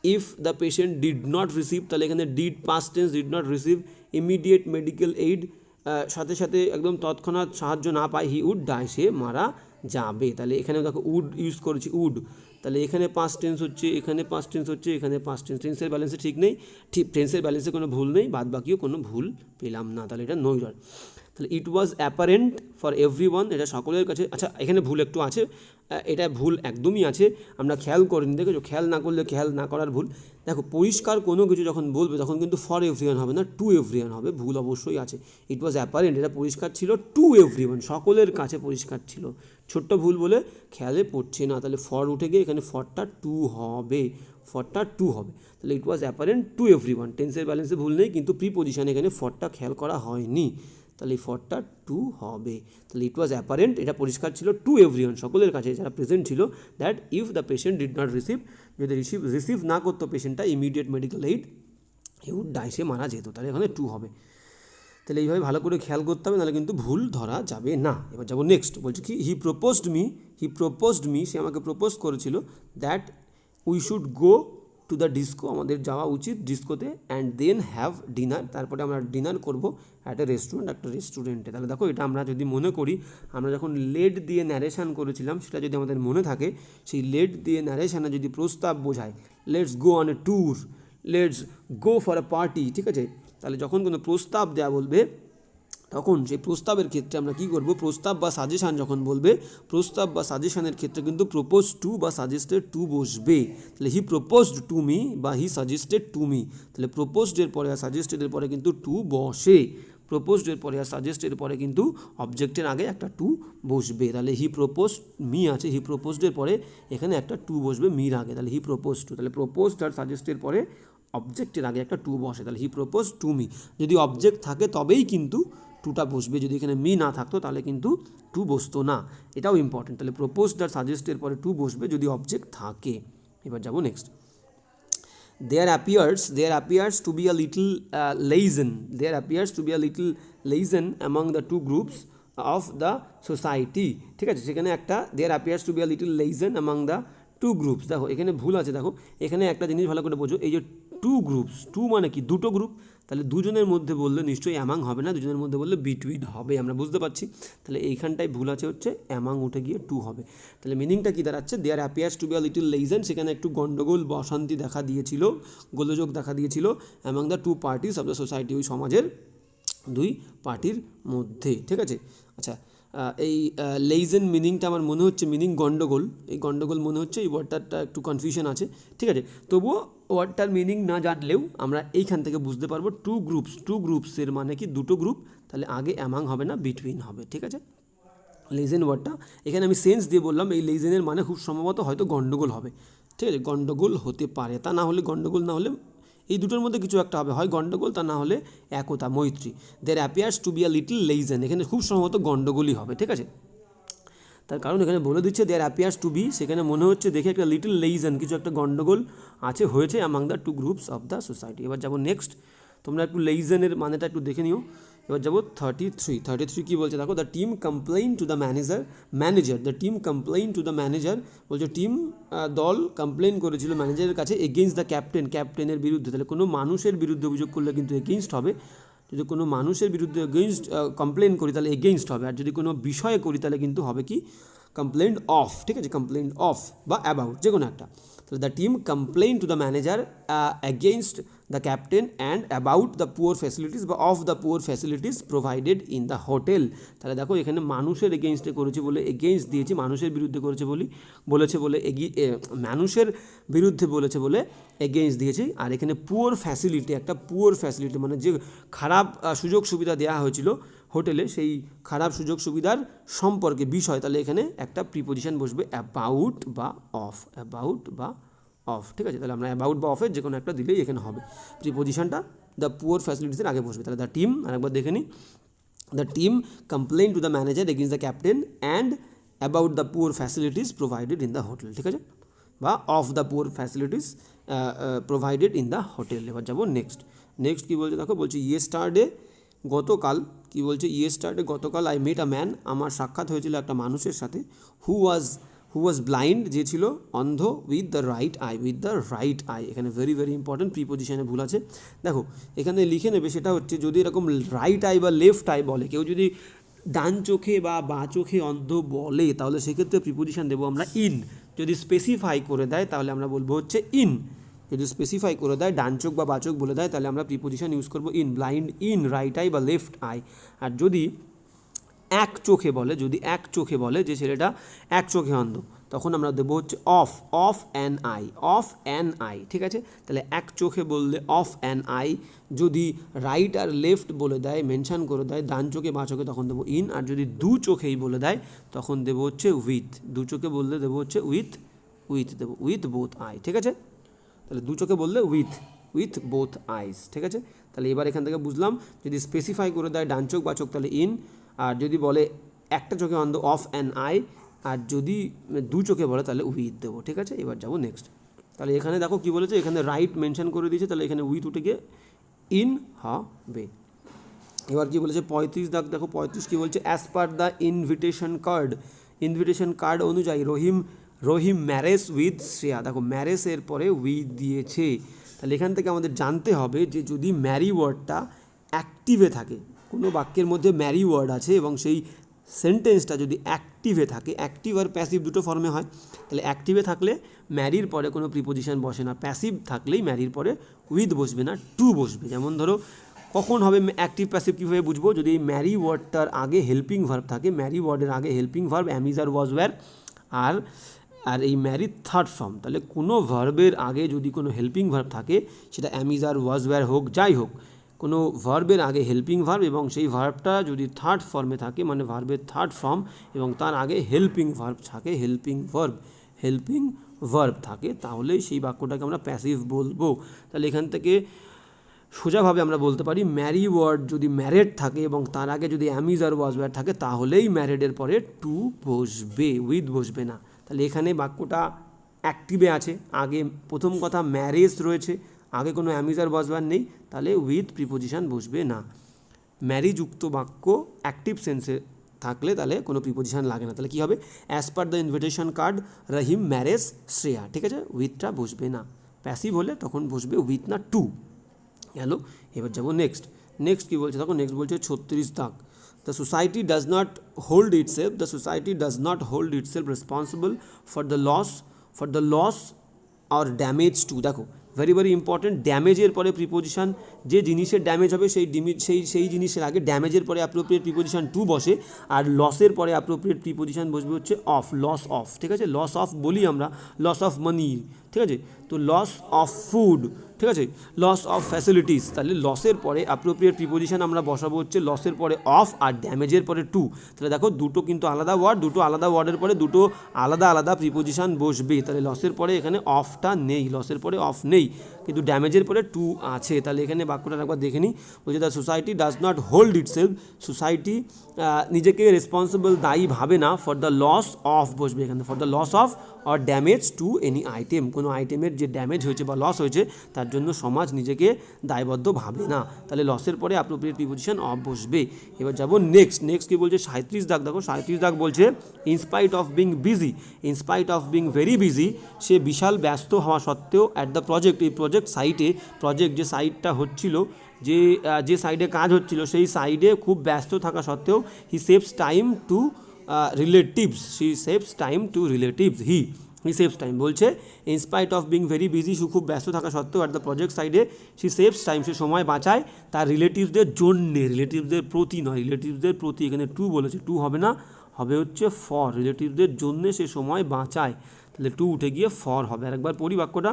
if the patient did not receive, তাহলে এখানে did past tense, did not receive immediate medical aid, সাথে সাথে একদম তৎক্ষণাৎ সাহায্য না পায়, হি উড ডাই, সে মারা যাবে। তাহলে এখানে দেখো উড ইউজ করেছি, উড, তাহলে এখানে পাস্ট টেন্স হচ্ছে, এখানে পাস্ট টেন্স হচ্ছে, এখানে পাস্ট টেন্স। টেন্সের ব্যালেন্সে ঠিক নেই, ঠিক টেন্সের ব্যালেন্সে কোনো ভুল নেই, বাদ বাকিও কোনো ভুল পেলাম না, তাহলে এটা নই রড। তাহলে ইট ওয়াজ অ্যাপারেন্ট ফর এভরিওয়ান, এটা সকলের কাছে। আচ্ছা, এখানে ভুল একটু আছে, এটা ভুল একদমই আছে, আমরা খেয়াল করিনি, দেখেছো, খেয়াল না করলে খেয়াল না করার ভুল। দেখো, পরিষ্কার কোনো কিছু যখন বলবে তখন কিন্তু ফর এভরিওয়ান হবে না, টু এভরিওয়ান হবে, ভুল অবশ্যই আছে। ইট ওয়াজ অ্যাপারেন্ট, এটা পরিষ্কার ছিল, টু এভরিওয়ান, সকলের কাছে পরিষ্কার ছিল, ছোট্ট ভুল বলে খেয়ালে পড়ছে না। তাহলে ফর উঠে গিয়ে এখানে ফরটা টু হবে, তাহলে ইট ওয়াজ অ্যাপারেন্ট টু এভরিওয়ান। টেন্সের ব্যালেন্সে ভুল নেই, কিন্তু প্রিপোজিশনে এখানে ফরটা খেয়াল করা হয়নি, তাহলে এই ফরটা টু হবে। তাহলে ইট ওয়াজ অ্যাপারেন্ট, এটা পরিষ্কার ছিল, টু এভরিওয়ান, সকলের কাছে যারা প্রেজেন্ট ছিল, that if the patient did not receive, যদি রিসিভ না করতো পেশেন্টটা immediate medical aid, he would die, সে মারা যেত, তাহলে এখানে টু হবে। তাহলে এইভাবে ভালো করে খেয়াল করতে হবে, নাহলে কিন্তু ভুল ধরা যাবে না। এবার যাবো নেক্সট, বলছে কি হি প্রপোজড মি, সে আমাকে প্রপোজ করেছিল, that we should go to the disco, আমাদের যাওয়া উচিত ডিস্কোতে, অ্যান্ড দেন হ্যাভ ডিনার, তারপরে আমরা ডিনার করবো একটা রেস্টুরেন্টে। তাহলে দেখো, এটা আমরা যদি মনে করি, আমরা যখন লেট দিয়ে ন্যারেশান করেছিলাম, সেটা যদি আমাদের মনে থাকে, সেই লেট দিয়ে ন্যারেশানে যদি প্রস্তাব বোঝায়, let's go on a tour, let's go for a party, ঠিক আছে, তাহলে যখন কোনো প্রস্তাব দেওয়া বলবে, তখন সেই প্রস্তাবের ক্ষেত্রে আমরা কী করব, প্রস্তাব বা সাজেশান যখন বলবে, প্রস্তাব বা সাজেশানের ক্ষেত্রে কিন্তু প্রপোজ টু বা সাজেস্টেড টু বসবে। তাহলে হি প্রপোজড টু মি বা হি সাজেস্টেড টু মি, তাহলে প্রপোজডের পরে আর সাজেস্টেডের পরে কিন্তু টু বসে, প্রপোজডের পরে আর সাজেস্টের পরে কিন্তু অবজেক্টের আগে একটা টু বসবে। তাহলে হি প্রপোজ মি আছে, হি প্রপোজডের পরে এখানে একটা টু বসবে মির আগে, তাহলে হি প্রপোজ টু, তাহলে প্রপোজড আর সাজেস্টের পরে অবজেক্টের আগে একটা টু বসে, তাহলে হি প্রপোজ টু মি। যদি অবজেক্ট থাকে তবেই কিন্তু টুটা বসবে, যদি এখানে মি না থাকতো তাহলে কিন্তু টু বসতো না, এটাও ইম্পর্টেন্ট। তাহলে প্রপোজড আর সাজেস্টের পরে টু বসবে যদি অবজেক্ট থাকে। এবার যাবো next. There appears to be a little lesion among the two groups of the society, ঠিক আছে, সেখানে একটা there appears to be a little lesion among the two groups, দেখো এখানে ভুল আছে, দেখো এখানে একটা জিনিস ভালো করে বোঝো, এই যে টু গ্রুপস, টু মানে কি, দুটো গ্রুপ, তাহলে দুজনের মধ্যে বললে নিশ্চয়ই অ্যামাং হবে না, দুজনের মধ্যে বললে বিটুইন হবে, আমরা বুঝতে পারছি। তাহলে এইখানটায় ভুল আছে, হচ্ছে অ্যামাং উঠে গিয়ে টু হবে। তাহলে মিনিংটা কী দাঁড়াচ্ছে, there appears to be a little liaison, সেখানে একটু গন্ডগোল বা অশান্তি দেখা দিয়েছিল, গোলযোগ দেখা দিয়েছিল, among the two parties of the society, ওই সমাজের দুই পার্টির মধ্যে, ঠিক আছে। আচ্ছা, এই লেইজেন মিনিংটা আমার মনে হচ্ছে মিনিং গন্ডগোল, এই গন্ডগোল মনে হচ্ছে, এই ওয়ার্ডটা একটু কনফিউশন আছে, ঠিক আছে। তবুও ওয়ার্ডটার মিনিং না জানলেও আমরা এইখান থেকে বুঝতে পারবো টু গ্রুপসের মানে কি দুটো গ্রুপ, তাহলে আগে অ্যামাং হবে না, বিটুইন হবে, ঠিক আছে। লেজেন ওয়ার্ডটা এখানে আমি সেন্স দিয়ে বললাম, এই লেজেনের মানে খুব সম্ভবত হয়তো গণ্ডগোল হবে, ঠিক আছে, গণ্ডগোল হতে পারে, তা না হলে গণ্ডগোল না হলে এই দুটোর মধ্যে কিছু একটা হবে, হয় গণ্ডগোল তা না হলে একতা, মৈত্রী। There appears to be a little liaison, এখানে খুব সম্ভবত গণ্ডগোলই হবে, ঠিক আছে। তার কারণ এখানে বলে দিচ্ছে দেয়ার অ্যাপিয়ার্স টু বি, সেখানে মনে হচ্ছে দেখে একটা লিটল লেইজন, কিছু একটা গণ্ডগোল আছে, হয়েছে among the two groups of the society. এবার যাবো নেক্সট, তোমরা একটু লেইজনের মানেটা একটু দেখে নিও। এবার যাবো 33 কী বলছে দেখো, the team complain two the manager the team complain two the manager, বলছে টিম দল কমপ্লেন করেছিল ম্যানেজারের কাছে এগেইনস্ট দ্য ক্যাপ্টেনের বিরুদ্ধে। তাহলে কোনো মানুষের বিরুদ্ধে অভিযোগ করলে কিন্তু এগেইনস্ট হবে, যদি কোনো মানুষের বিরুদ্ধে এগেইনস্ট কমপ্লেন করি তাহলে এগেইনস্ট হবে, আর যদি কোনো বিষয়ে করি তাহলে কিন্তু হবে কি কমপ্লেন অফ, ঠিক আছে, কমপ্লেন অফ বা অ্যাবাউট, যে কোনো একটা। তাহলে the team complain to the manager against the captain and about the poor facilities বা of the poor facilities provided in the hotel. তাহলে দেখো এখানে মানুষের এগেইনস্টে করেছে বলে এগেইনস্ট দিয়েছি, মানুষের বিরুদ্ধে করেছে বলেছে বলে মানুষের বিরুদ্ধে বলেছে বলে এগেইনস্ট দিয়েছি। আর এখানে পুয়ার ফ্যাসিলিটি, একটা পুয়ার ফ্যাসিলিটি মানে যে খারাপ সুযোগ সুবিধা দেওয়া হয়েছিল হোটেলে, সেই খারাপ সুযোগ সুবিধার সম্পর্কে বিষয়, তাহলে এখানে একটা প্রিপোজিশন বসবে অ্যাবাউট বা অফ, অ্যাবাউট বা অফ, ঠিক আছে। তাহলে আমরা অ্যাবাউট বা অফের যে কোনো একটা দিলেই এখানে হবে, প্রিপোজিশনটা দ্য পুয়ার ফ্যাসিলিটিসের আগে বসবে। তাহলে দ্য টিম, আরেকবার দেখে নিই, the team complain to the manager against the captain and about the poor facilities provided in the hotel, ঠিক আছে, বা of the poor facilities provided in the hotel. এবার যাবো নেক্সট কী বলছে দেখো, বলছে ইয়েস্টারডে, গতকাল, কি বলছে ইয়েস্টারডে গতকাল আই মেট আ ম্যান, আমার সাক্ষাৎ হয়েছিল একটা মানুষের সাথে, হু ওয়াজ ব্লাইন্ড, যে ছিল অন্ধ, উইথ দ্য রাইট আই, এখানে ভেরি ইম্পর্টেন্ট, প্রিপোজিশনে ভুল আছে। দেখো এখানে লিখে নেবে, সেটা হচ্ছে যদি এরকম রাইট আই বা লেফট আই বলে, কেউ যদি ডান চোখে বা বাঁ চোখে অন্ধ বলে, তাহলে সেক্ষেত্রে প্রিপোজিশন দেবো আমরা ইন। যদি স্পেসিফাই করে দেয় তাহলে আমরা বলবো হচ্ছে ইন। যদি স্পেসিফাই করে দেয়, ডান চোখ বা বাচক বলে দেয়, তাহলে আমরা প্রিপোজিশন ইউজ করবো in, blind in right I বা লেফট আই। আর যদি এক চোখে বলে যে ছেলেটা এক চোখে অন্ধ, তখন আমরা দেবো হচ্ছে অফ অ্যান আই, ঠিক আছে। তাহলে এক চোখে বললে অফ অ্যান আই, যদি রাইট আর লেফট বলে দেয়, মেনশন করে দেয় ডান চোখে বাঁ চোখে, তখন দেবো ইন। আর যদি দু চোখেই বলে দেয় তখন দেবো হচ্ছে উইথ, দু চোখে বললে দেবো হচ্ছে উইথ দেবো, উইথ বোথ আই, ঠিক আছে। তাহলে দু চোখে বললে উইথ বোথ আইস, ঠিক আছে। তাহলে এবার এখান থেকে বুঝলাম, যদি স্পেসিফাই করে দেয় ডান চোখ বাচক তাহলে ইন, আর যদি বলে একটা চোখে অন্ধ অফ অ্যান আই, আর যদি দু চোখে বলে তাহলে উইথ দেবো, ঠিক আছে। এবার যাবো নেক্সট। তাহলে এখানে দেখো কী বলেছে, এখানে রাইট মেনশন করে দিয়েছে, তাহলে এখানে উইথ উঠে গিয়ে ইন হবে। এবার কী বলেছে 35 দেখো 35 কী বলছে, as per the invitation card অনুযায়ী রহিম ম্যারেজ উইথ শ্রেয়া। দেখো ম্যারেজের পরে উইথ দিয়েছে, তাহলে এখান থেকে আমাদের জানতে হবে যে যদি ম্যারি ওয়ার্ডটা অ্যাক্টিভে থাকে, কোনো বাক্যের মধ্যে ম্যারি ওয়ার্ড আছে এবং সেই সেন্টেন্সটা যদি অ্যাক্টিভে থাকে, অ্যাক্টিভ আর প্যাসিভ দুটো ফর্মে হয়, তাহলে অ্যাক্টিভে থাকলে ম্যারির পরে কোনো প্রিপোজিশন বসে না, প্যাসিভ থাকলেই ম্যারির পরে উইথ বসবে না, টু বসবে। যেমন ধরো কখন হবে অ্যাক্টিভ প্যাসিভ কীভাবে বুঝবো, যদি এই ম্যারি ওয়ার্ডটার আগে হেল্পিং ভার্ব থাকে, ম্যারি ওয়ার্ডের আগে helping verb am is are was were, আর এই ম্যারির থার্ড ফর্ম, তাহলে কোনো ভার্বের আগে যদি কোনো হেল্পিং ভার্ব থাকে, সেটা অ্যামিজ আর ওয়াজ ওয়্যার হোক, যাই হোক, কোনো ভার্বের আগে হেল্পিং ভার্ব এবং সেই ভার্বটা যদি থার্ড ফর্মে থাকে, মানে ভার্বের থার্ড ফর্ম এবং তার আগে হেল্পিং ভার্ব থাকে, হেল্পিং ভার্ব থাকে, তাহলেই সেই বাক্যটাকে আমরা প্যাসিভ বলবো। তাহলে এখান থেকে সোজাভাবে আমরা বলতে পারি ম্যারি ওয়ার্ড যদি ম্যারেড থাকে এবং তার আগে যদি অ্যামিজ আর ওয়াজ ওয়্যার থাকে, তাহলেই ম্যারেডের পরে টু বসবে, উইথ বসবে না। তাহলে এখানে বাক্যটা অ্যাক্টিভে আছে, আগে প্রথম কথা ম্যারেজ রয়েছে, আগে কোনো অ্যামিজ আর ওয়াজ ওয়্যার নেই, তাহলে উইথ প্রিপোজিশন বসবে না। ম্যারিযুক্ত বাক্য অ্যাক্টিভ সেন্সে থাকলে তাহলে কোনো প্রিপোজিশন লাগে না। তাহলে কী হবে, as per the invitation card Rahim marriage Shreya, ঠিক আছে, উইথটা বসবে না। প্যাসিভ হলে তখন বসবে উইথ না টু। গেল। এবার যাবো নেক্সট কী বলছে দেখো, নেক্সট বলছে 36 দাগ, the society does not hold itself responsible for the loss or damage to. দেখো ভেরি ইম্পর্টেন্ট, ড্যামেজের পরে প্রিপোজিশন, যে জিনিসের ড্যামেজ হবে সেই জিনিসের আগে ড্যামেজের পরে অ্যাপ্রোপ্রিয়েট প্রিপোজিশন টু বসে, আর লসের পরে অ্যাপ্রোপ্রিয়েট প্রিপোজিশন বসবে হচ্ছে লস অফ, ঠিক আছে। লস অফ বলি আমরা, লস অফ মানি, ঠিক আছে। তো লস অফ ফুড, ঠিক আছে, লস অফ ফ্যাসিলিটিস, তাহলে লসের পরে অ্যাপ্রোপ্রিয়েট প্রিপোজিশন আমরা বসাবো হচ্ছে লসের পরে অফ আর ড্যামেজের পরে টু। তাহলে দেখো দুটো কিন্তু আলাদা ওয়ার্ড, দুটো আলাদা ওয়ার্ডের পরে দুটো আলাদা আলাদা প্রিপোজিশন বসবে। তাহলে লসের পরে এখানে অফটা নেই, লসের পরে অফ নেই, কিন্তু ড্যামেজের পরে টু আছে। তাহলে এখানে বাক্যটা একবার দেখে নিই, বলছে the society does not hold itself, society নিজেকে রেসপন্সিবল দায়ী ভাবে না ফর দ্য লস অফ বসবে এখানে, for the loss of or damage to any item, কোনো আইটেমের যে ড্যামেজ হয়েছে বা লস হয়েছে তার জন্য সমাজ নিজেকে দায়বদ্ধ ভাবে না। তাহলে লসের পরে অ্যাপ্রোপ্রিয়েট প্রিপোজিশন অফ বসবে। এবার যাবো নেক্সট কি বলছে 37 দাগ, দেখো 37 দাগ বলছে in spite of being busy, in spite of being very busy, সে বিশাল ব্যস্ত হওয়া সত্ত্বেও অ্যাট দ্য প্রজেক্ট, এই প্রজেক্ট সাইটে, প্রজেক্ট যে সাইটটা হচ্ছিল, যে সাইডে কাজ হচ্ছিল সেই সাইডে খুব ব্যস্ত থাকা সত্ত্বেও he saves time to relatives, he saves time to relatives, he saves time বলছে in spite of being very busy, সে খুব ব্যস্ত থাকা সত্ত্বেও অ্যাট দ্য প্রজেক্ট সাইডে সি সেভস টাইম, সে সময় বাঁচায় তার রিলেটিভসদের জন্যে, রিলেটিভসদের প্রতি নয়, রিলেটিভসদের প্রতি, এখানে টু বলেছে, টু হবে না, হবে হচ্ছে ফর, রিলেটিভসদের জন্যে সে সময় বাঁচায়, তাহলে টু উঠে গিয়ে ফর হবে। আর একবার পড়ি বাক্যটা,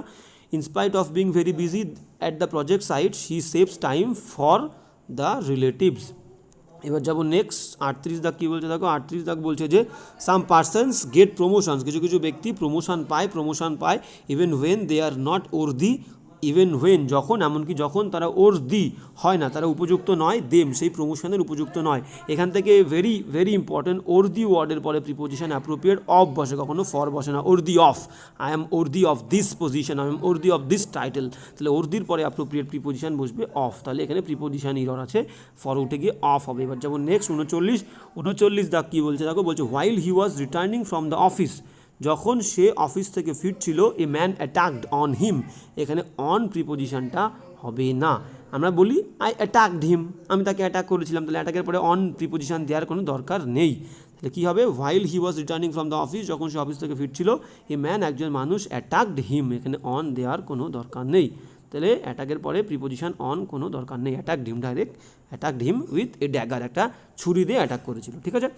in spite of being very busy at the project site she saves time for the relatives. এবার যাবো নেক্সট 38 দাগ কী বলছে দেখো, 38 দাগ বলছে যে সাম পার্সনস গেট প্রমোশনস, কিছু কিছু ব্যক্তি প্রমোশন পায় even when they are not worthy, even when যখন, এমনকি যখন তারা ওর্দি হয় না, তারা উপযুক্ত নয়, দেম সেই প্রমোশনের উপযুক্ত নয়। এখান থেকে ভেরি ভেরি ইম্পর্টেন্ট, ওর্দি ওয়ার্ডের পরে প্রিপোজিশন অ্যাপ্রোপ্রিয়েট অফ বসে, কখনো ফর বসে না, worthy of, I am worthy of this position, I am worthy of this title, তাহলে ওর্দির পরে অ্যাপ্রোপ্রিয়েট প্রিপোজিশন বসবে অফ, তাহলে এখানে প্রিপোজিশন ইরর আছে, ফর উঠে গিয়ে অফ হবে। এবার যাবো নেক্সট 39 দাগ কী বলছে দেখো, বলছে while he was returning from the office, যখন সে অফিস থেকে ফিরছিল, a man attacked on him, এখানে অন প্রিপোজিশনটা হবে না, আমরা বলি আই অ্যাটাকড হিম, আমি তাকে অ্যাটাক করেছিলাম, তাহলে অ্যাটাকের পরে অন প্রিপোজিশন দেওয়ার কোনো দরকার নেই। তাহলে কী হবে, while he was returning from the office, যখন সে অফিস থেকে ফিরছিল, এ ম্যান একজন মানুষ অ্যাটাকড হিম, এখানে অন দেওয়ার কোনো দরকার নেই। তাহলে অ্যাটাকের পরে প্রিপোজিশন অন কোনো দরকার নেই, attacked him, direct attacked him with a dagger, একটা ছুরি দিয়ে অ্যাটাক করেছিল, ঠিক আছে।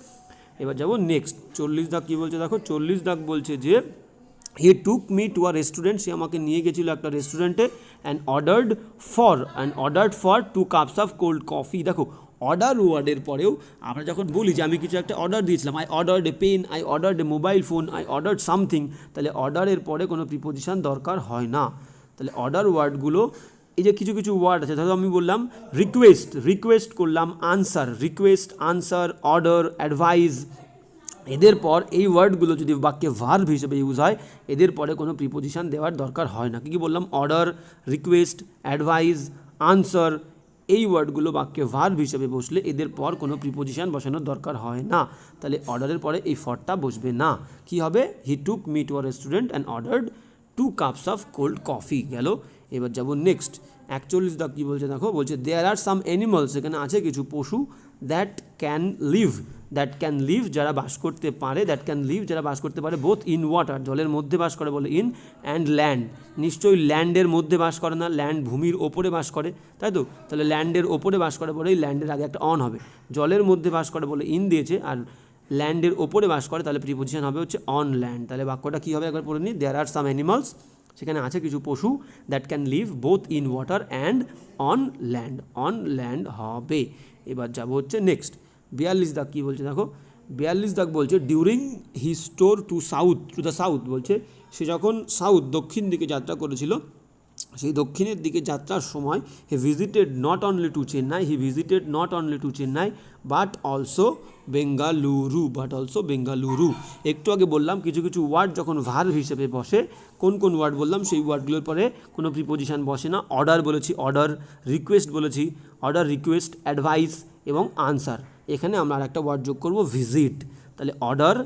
এবার যাবো নেক্সট 40 দাগ কী বলছে দেখো, 40 দাগ বলছে যে he took me to a restaurant, সে আমাকে নিয়ে গেছিলো একটা রেস্টুরেন্টে, and ordered for 2 cups of cold coffee. দেখো অর্ডার ওয়ার্ডের পরেও আমরা যখন বলি যে আমি কিছু একটা অর্ডার দিয়েছিলাম, I ordered a pen, I ordered a mobile phone, I ordered something, তাহলে অর্ডারের পরে কোনো প্রিপোজিশন দরকার হয় না। তাহলে অর্ডার ওয়ার্ডগুলো, এই যে কিছু কিছু ওয়ার্ড আছে, ধরো আমি বললাম রিকোয়েস্ট করলাম, রিকোয়েস্ট, আনসার, অর্ডার, অ্যাডভাইস, এদের পর এই ওয়ার্ডগুলো যদি বাক্যে ভার্ব হিসেবে ইউজ হয়, এদের পরে কোনো প্রিপোজিশন দেওয়ার দরকার হয় না। কী বললাম, অর্ডার, রিকোয়েস্ট, অ্যাডভাইস, আনসার, এই ওয়ার্ডগুলো বাক্যে ভার্ব হিসেবে বসলে এদের পর কোনো প্রিপোজিশন বসানোর দরকার হয় না, তাহলে অর্ডারের পরে এই ফরটা বসবে না। কি হবে, he took me to a restaurant and ordered 2 cups of cold coffee, গেল। এবার যাবো নেক্সট 41 দাগ কী বলছে দেখো, বলছে দেয়ার আর সাম অ্যানিমালস, এখানে আছে কিছু পশু, দ্যাট ক্যান লিভ যারা বাস করতে পারে, যারা বাস করতে পারে বোথ ইন ওয়াটার, জলের মধ্যে বাস করে বলে ইন, অ্যান্ড ল্যান্ড, নিশ্চয়ই ল্যান্ডের মধ্যে বাস করে না, ল্যান্ড ভূমির ওপরে বাস করে, তাই তো, তাহলে ল্যান্ডের ওপরে বাস করে বলে ল্যান্ডের আগে একটা অন হবে, জলের মধ্যে বাস করে বলে ইন দিয়েছে, আর ল্যান্ডের ওপরে বাস করে তাহলে প্রিপোজিশন হবে হচ্ছে অন ল্যান্ড। তাহলে বাক্যটা কী হবে একবার পড়ে নিই, দেয়ার আর সাম অ্যানিমালস, সেখানে আছে কিছু পশু, that can live both in water and on land হবে। এবার যাব হচ্ছে নেক্সট 42 দাগ কী বলছে দেখো, 42 দাগ বলছে during his tour to the south, বলছে সে যখন দক্ষিণ দিকে যাত্রা করেছিল, সেই দক্ষিণের দিকে যাত্রার সময় he visited not only to Chennai but also Bengaluru. একটু আগে বললাম কিছু কিছু ওয়ার্ড যখন ভার্ব হিসেবে বসে, কোন কোন ওয়ার্ড বললাম, সেই ওয়ার্ডগুলোর পরে কোনো প্রিপোজিশন বসে না। অর্ডার বলেছি, রিকোয়েস্ট, অ্যাডভাইস এবং আনসার। এখানে আমরা আর একটা ওয়ার্ড যোগ করব, ভিজিট। তাহলে অর্ডার,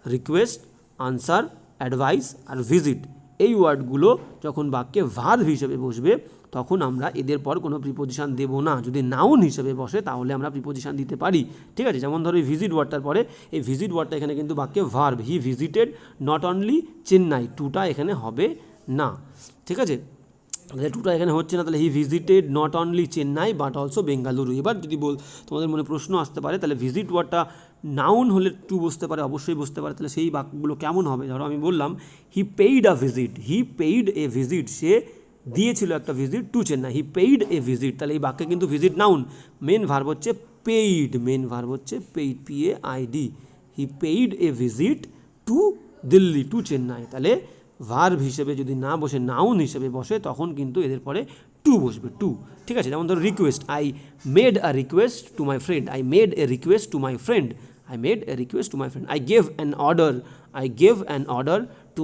রিকোয়েস্ট, আনসার, অ্যাডভাইস আর ভিজিট, এই ওয়ার্ডগুলো যখন বাক্যে ভার্ব হিসেবে বসবে তখন আমরা এদের পর কোনো প্রিপোজিশন দেব না। যদি নাউন হিসেবে বসে তাহলে আমরা প্রিপোজিশন দিতে পারি, ঠিক আছে। যেমন ধরো এই ভিজিট ওয়ার্ডটার পরে, এই ভিজিট ওয়ার্ডটা এখানে কিন্তু বাক্যে verb, he visited not only Chennai, টুটা এখানে হবে না, ঠিক আছে। তাহলে টুটা এখানে হচ্ছে না, তাহলে হি visited not only Chennai but also Bengaluru. এবার যদি তোমাদের মনে প্রশ্ন আসতে পারে, তাহলে ভিজিট ওয়ার্ডটা নাউন হলে টু বসতে পারে, অবশ্যই বসতে পারে। তাহলে সেই বাক্যগুলো কেমন হবে? ধরো আমি বললাম he paid a visit, he paid a visit, সে দিয়েছিল একটা visit to Chennai, he paid a visit. তাহলে এই বাক্যে কিন্তু ভিজিট নাউন, মেন ভার্ব হচ্ছে পেইড, মেন ভার্ব হচ্ছে paid, PAID, he paid a visit to Delhi, to Chennai. তাহলে ভার্ব হিসেবে যদি না বসে নাউন হিসেবে বসে তখন কিন্তু এদের পরে টু বসবে, টু। ঠিক আছে, যেমন ধরো request, I made a request to my friend, I made a request to my friend, I made a request to my friend. I gave an order, I gave an order to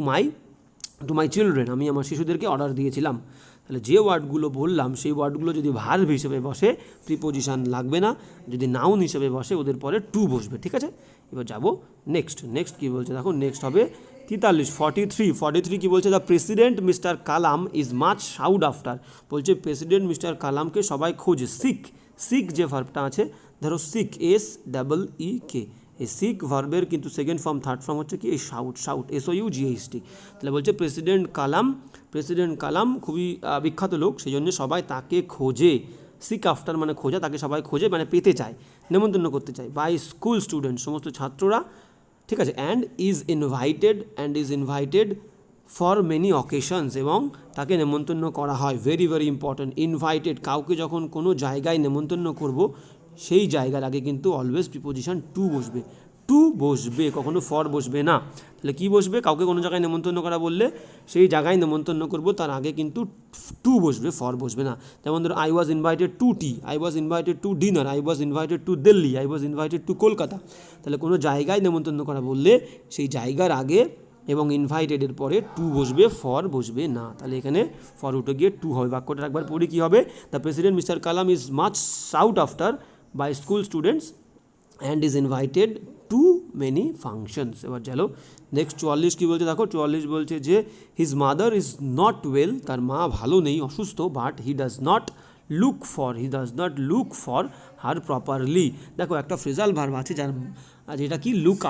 my children, আমি আমার শিশুদেরকে অর্ডার দিয়েছিলাম। তাহলে যে ওয়ার্ডগুলো বললাম সেই ওয়ার্ডগুলো যদি ভার্ব হিসেবে বসে প্রিপোজিশন লাগবে না, যদি নাউন হিসেবে বসে ওদের পরে টু বসবে। ঠিক আছে, এবার যাবো নেক্সট কী বলছে দেখো, নেক্সট হবে 43 কী বলছে? The president mister Kalam is much sought after, বলছে প্রেসিডেন্ট মিস্টার কালামকে সবাই খোঁজে। সিক যে ভার্বটা আছে, ধরো সিক, SEEK, এই সিক ভার্বের কিন্তু সেকেন্ড ফর্ম থার্ড ফর্ম হচ্ছে কি এই শাউট, SOUGHT। তাহলে বলছে প্রেসিডেন্ট কালাম খুবই বিখ্যাত লোক, সেই জন্য সবাই তাকে খোঁজে। সিক আফটার মানে খোঁজা, তাকে সবাই খোঁজে মানে পেতে চায়, নেমন্তন্ন করতে চায়। বাই স্কুল স্টুডেন্ট, সমস্ত ছাত্ররা। ঠিক আছে, and is invited for many occasions, এবং তাকে নেমন্তন্ন করা হয়। ভেরি ভেরি ইম্পর্ট্যান্ট, ইনভাইটেড, কাউকে যখন কোনো জায়গায় নেমন্তন্ন করব সেই জায়গার আগে কিন্তু অলওয়েজ প্রিপোজিশন টু বসবে, কখনো ফর বসবে না। তাহলে কি বসবে? কাউকে কোনো জায়গায় নেমন্তন্ন করা বললে সেই জায়গায় নেমন্তন্ন করব, তার আগে কিন্তু টু বসবে, ফর বসবে না। যেমন ধরো I was invited to tea, I was invited to dinner, I was invited to Delhi, I was invited to Kolkata. তাহলে কোনো জায়গায় নেমন্তন্ন করা বললে সেই জায়গার আগে এবং ইনভাইটেডের পরে টু বসবে, ফর বসবে না। তাহলে এখানে ফর উঠে গিয়ে টু হবে। বাক্যটা একবার পড়ি কী হবে? The president mister Kalam is much sought after by school students and is invited to many functions. এবার চলো নেক্সট 44 কী বলছে দেখো, 44 বলছে যে his mother is not well, তার মা ভালো নেই, অসুস্থ, but he does not look for her properly. দেখো একটা ফ্রেজাল ভার্ব আছে যেটা কি লুক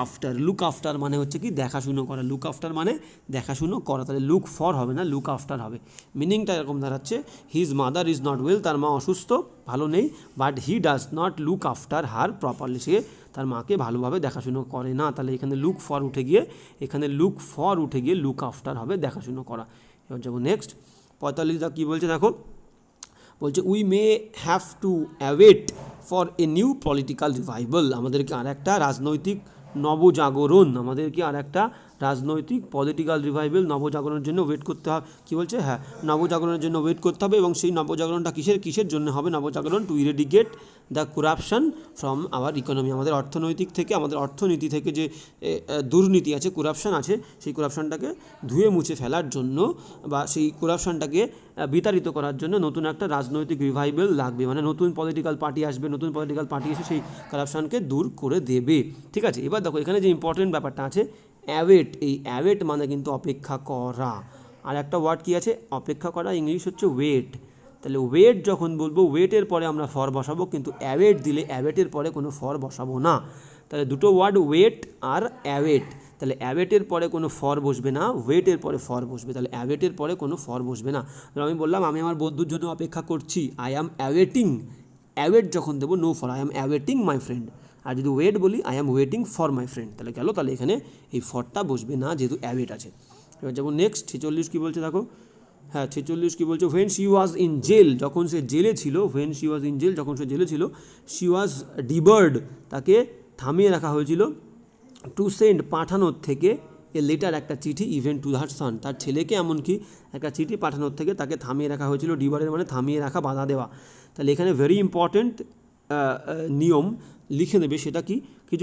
আফটার মানে হচ্ছে কি দেখাশুনো করা, লুক আফটার মানে দেখাশুনো করা। তাহলে লুক ফর হবে না, লুক আফটার হবে। মিনিংটা এরকম দাঁড়াচ্ছে, his mother is not well, তার মা অসুস্থ, ভালো নেই, but he does not look after her properly, সে তার মাকে ভালোভাবে দেখাশুনো করে না। তাহলে এখানে লুক ফর উঠে গিয়ে লুক আফটার হবে, দেখাশুনো করা। এবার যাবো নেক্সট 45 কী বলছে দেখো, বলছে we may have to await for a new political revival, আমাদেরকে আর একটা রাজনৈতিক পলিটিক্যাল নবজাগরণের জন্য ওয়েট করতে হবে। কী বলছে? হ্যাঁ, নবজাগরণের জন্য ওয়েট করতে হবে, এবং সেই নবজাগরণটা কিসের জন্য হবে নবজাগরণ? To eradicate the corruption from our economy, আমাদের অর্থনীতি থেকে যে দুর্নীতি আছে, করাপশন আছে, সেই করাপশনটাকে ধুয়ে মুছে ফেলার জন্য বা সেই করাপশনটাকে বিতাড়িত করার জন্য নতুন একটা রাজনৈতিক রিভাইভাল লাগবে। মানে নতুন পলিটিক্যাল পার্টি এসে সেই করাপশনকে দূর করে দেবে। ঠিক আছে, এবার দেখো এখানে যে ইম্পর্টেন্ট ব্যাপারটা আছে অ্যাওয়েট, এই অ্যাওয়েট মানে কিন্তু অপেক্ষা করা। আর একটা ওয়ার্ড কি আছে অপেক্ষা করা, ইংলিশ হচ্ছে ওয়েট। তাহলে ওয়েট যখন বলবো ওয়েটের পরে আমরা ফর বসাবো, কিন্তু অ্যাওয়েট দিলে অ্যাওয়েটের পরে কোনো ফর বসাবো না। তাহলে দুটো ওয়ার্ড ওয়েট আর অ্যাওয়েট, তাহলে অ্যাওয়েটের পরে কোনো ফর বসবে না, ওয়েটের পরে ফর বসবে। তাহলে অ্যাওয়েটের পরে কোনো ফর বসবে না। আমি বললাম আমি আমার বন্ধুর জন্য অপেক্ষা করছি, আই অ্যাম অ্যাওয়েটিং, অ্যাওয়েট যখন দেবো no for, I am awaiting my friend. আর যদি ওয়েট বলি I am waiting for my friend, তাহলে গেল, তাহলে এখানে এই ফরটা বসবে না যেহেতু অ্যাওয়েট আছে। এবার যাবো নেক্সট 46 কী বলছে দেখো, হ্যাঁ 46 কী বলছে, when she was in jail, যখন সে জেলে ছিল, শি ওয়াজ ডিবার্ড, তাকে থামিয়ে রাখা হয়েছিল, টু সেন্ড পাঠানোর থেকে, এ লেটার একটা চিঠি, ইভেন টু হার সন, তার ছেলেকে এমনকি একটা চিঠি পাঠানোর থেকে তাকে থামিয়ে রাখা হয়েছিল। ডিবারের মানে থামিয়ে রাখা, বাধা দেওয়া। তাহলে এখানে ভেরি ইম্পর্টেন্ট নিয়ম লিখে নেবে, সেটা কি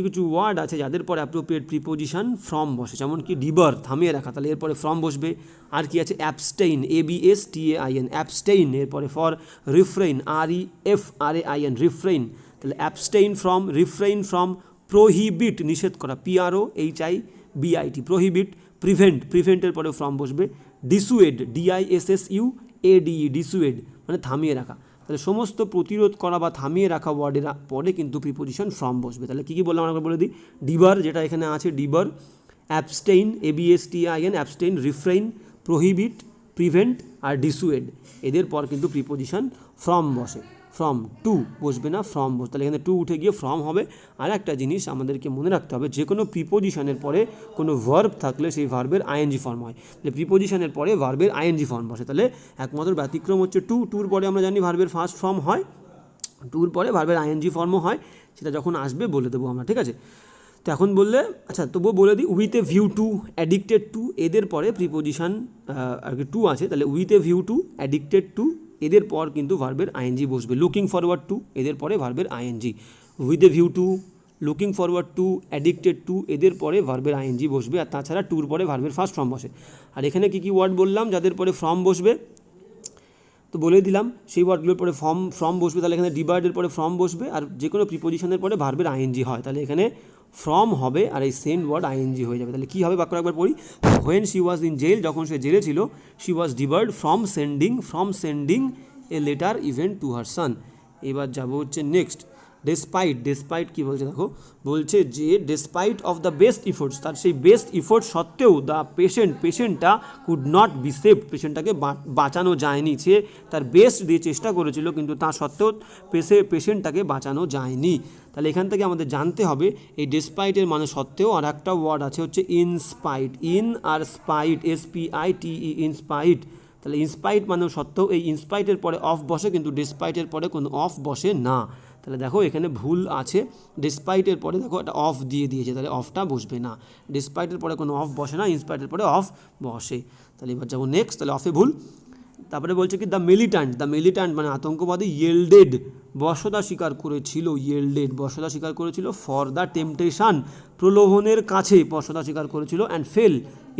কিছু ওয়ার্ড আছে যাদের পরে অ্যাপ্রোপ্রিয়েট প্রিপোজিশন ফ্রম বসে, যেমন কি ডিবার থামিয়ে রাখা, তাহলে এরপরে ফ্রম বসবে। আর কি আছে অ্যাবস্টেইন, ABSTAIN অ্যাবস্টেইন, এরপরে ফর রিফ্রেইন, REFRAIN রিফ্রেইন, তাহলে অ্যাবস্টেইন ফ্রম, প্রোহিবিট নিষেধ করা, PROHIBIT প্রোহিবিট, প্রিভেন্টের পরে ফ্রম বসবে। ডিসুয়েড DISSUADE ডিসুয়েড মানে থামিয়ে রাখা। তাহলে সমস্ত প্রতিরোধ করা বা থামিয়ে রাখা ওয়ার্ডের পরে কিন্তু প্রিপোজিশন ফ্রম বসবে। তাহলে কী বললাম আমরা বলে দিই, ডিবার যেটা এখানে আছে debar, abstain ABSTAIN abstain, refrain, prohibit, prevent আর ডিসুয়েড, এদের পর কিন্তু প্রিপোজিশন ফ্রম বসে। ফ্রম, টু বসবে না, ফ্রম বসবে। তাহলে এখানে টু উঠে গিয়ে ফ্রম হবে। আর একটা জিনিস আমাদেরকে মনে রাখতে হবে, যে কোনো প্রিপোজিশনের পরে কোনো ভার্ব থাকলে সেই ভার্বের আইএনজি ফর্ম হয়। তাহলে প্রিপোজিশনের পরে ভার্বের আইএনজি ফর্ম বসে। তাহলে একমাত্র ব্যতিক্রম হচ্ছে টু, টুর পরে আমরা জানি ভার্বের ফার্স্ট ফর্ম হয়, টুর পরে ভার্বের আইএনজি ফর্মও হয়, সেটা যখন আসবে বলে দেবো আমরা, ঠিক আছে। তো এখন বললে আচ্ছা তবুও বলে দিই, with a view two, addicted to, এদের পরে প্রিপোজিশন আর কি টু আছে, তাহলে with a view two, addicted to, এদের পর কিন্তু ভার্বের আইএনজি বসবে। লুকিং ফরওয়ার্ড টু, এদের পরে ভার্বের ING. With a view to, looking forward to, addicted to, এদের পরে ভার্বের আইএনজি বসবে। আর তাছাড়া টুর পরে ভার্বের ফার্স্ট ফর্ম বসে। আর এখানে কী কী ওয়ার্ড বললাম যাদের পরে ফর্ম বসবে, তো বলে দিলাম সেই ওয়ার্ডগুলোর পরে ফর্ম বসবে। তাহলে এখানে ডিবার্ডের পরে ফর্ম বসবে, আর যে কোনো প্রিপোজিশনের পরে ভার্বের আইএনজি হয়, তাহলে এখানে ফ্রম হবে আর এই সেন্ড ওয়ার্ড আইএনজি হয়ে যাবে। তাহলে কী হবে বাক্য একবার পড়ি। When she was in jail, যখন সে জেলে ছিল, she was debarred from sending a letter even to her son. এবার যাবো হচ্ছে নেক্সট, ডেসপাইট কী বলছে দেখো, বলছে যে despite of the best efforts, তার সেই বেস্ট ইফোর্ট সত্ত্বেও দ্য পেশেন্টটা কুড নট বি সেভড, পেশেন্টটাকে বাঁচানো যায়নি। সে তার বেস্ট দিয়ে চেষ্টা করেছিল কিন্তু তা সত্ত্বেও পেশেন্টটাকে বাঁচানো যায়নি। তাহলে এখান থেকে আমাদের জানতে হবে এই ডেসপাইটের মানে সত্ত্বেও আর একটা ওয়ার্ড আছে হচ্ছে ইনস্পাইট, ইন আর স্পাইট, SPITE, ইনস্পাইট। তাহলে ইনস্পাইট মানে সত্ত্বেও, এই ইনস্পাইটের পরে অফ বসে কিন্তু ডেসপাইটের পরে কোনো অফ বসে না। তাহলে দেখো এখানে ভুল আছে, ডেসপাইটের পরে দেখো একটা অফ দিয়ে দিয়েছে, তাহলে অফটা বসবে না। ডেসপাইটের পরে কোনো অফ বসে না, ইনস্পাইটের পরে অফ বসে। তাহলে এবার যাবো নেক্সট, তাহলে অফে ভুল। তারপরে বলছে কি দ্য মিলিট্যান্ট মানে আতঙ্কবাদী, ইয়েল্ডেড বর্ষতা স্বীকার করেছিল, বর্ষতা স্বীকার করেছিল, ফর দ্য টেম্পটেশন প্রলোভনের কাছে বর্ষতা স্বীকার করেছিল, and fell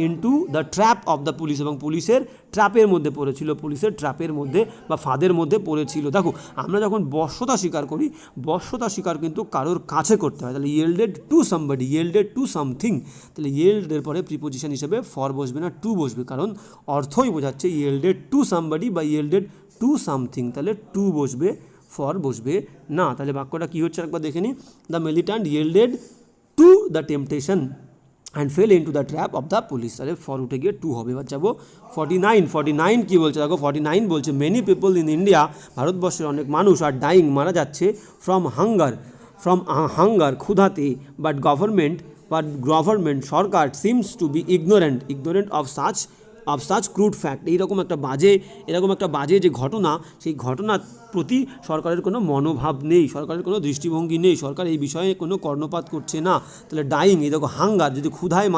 into the trap of the police, এবং পুলিশের ট্র্যাপের মধ্যে পড়েছিল, পুলিশের ট্র্যাপের মধ্যে বা ফাঁদের মধ্যে পড়েছিল। দেখো আমরা যখন বর্ষতা স্বীকার করি, বর্ষতা স্বীকার কিন্তু কারোর কাছে করতে হয়। তাহলে ইয়েল্ডেড টু সামবডি, ইয়েল্ডেড টু সামথিং, তাহলে ইয়েল্ডের পরে প্রিপোজিশন হিসেবে ফর বসবে না, টু বসবে, কারণ অর্থই বোঝাচ্ছে ইয়েল্ডেড টু সামবডি বা ইয়েল্ডেড টু সামথিং, তাহলে টু বসবে, ফর বসবে না। তাহলে বাক্যটা কী হচ্ছে একবার দেখে নিই, the militant yielded to the temptation and fell into the trap of the police, তাহলে ফর উঠে গিয়ে টু হবে। এবার যাবো 49 কী বলছে দেখো, 49 বলছে মেনি পিপল ইন ইন্ডিয়া, ভারতবর্ষের অনেক মানুষ আর ডাইং মারা যাচ্ছে, ফ্রম হাঙ্গার ক্ষুধাতে, বাট গভর্নমেন্ট সরকার seems to be ignorant of such crude fact, এরকম একটা বাজে যে ঘটনা, সেই ঘটনার প্রতি সরকারের কোনো মনোভাব নেই, সরকারের কোনো দৃষ্টিভঙ্গি নেই, সরকার এই বিষয়ে কোনো কর্ণপাত করছে না। তাহলে ডাইং, এই দেখো হাঙ্গার, যদি ক্ষুধায়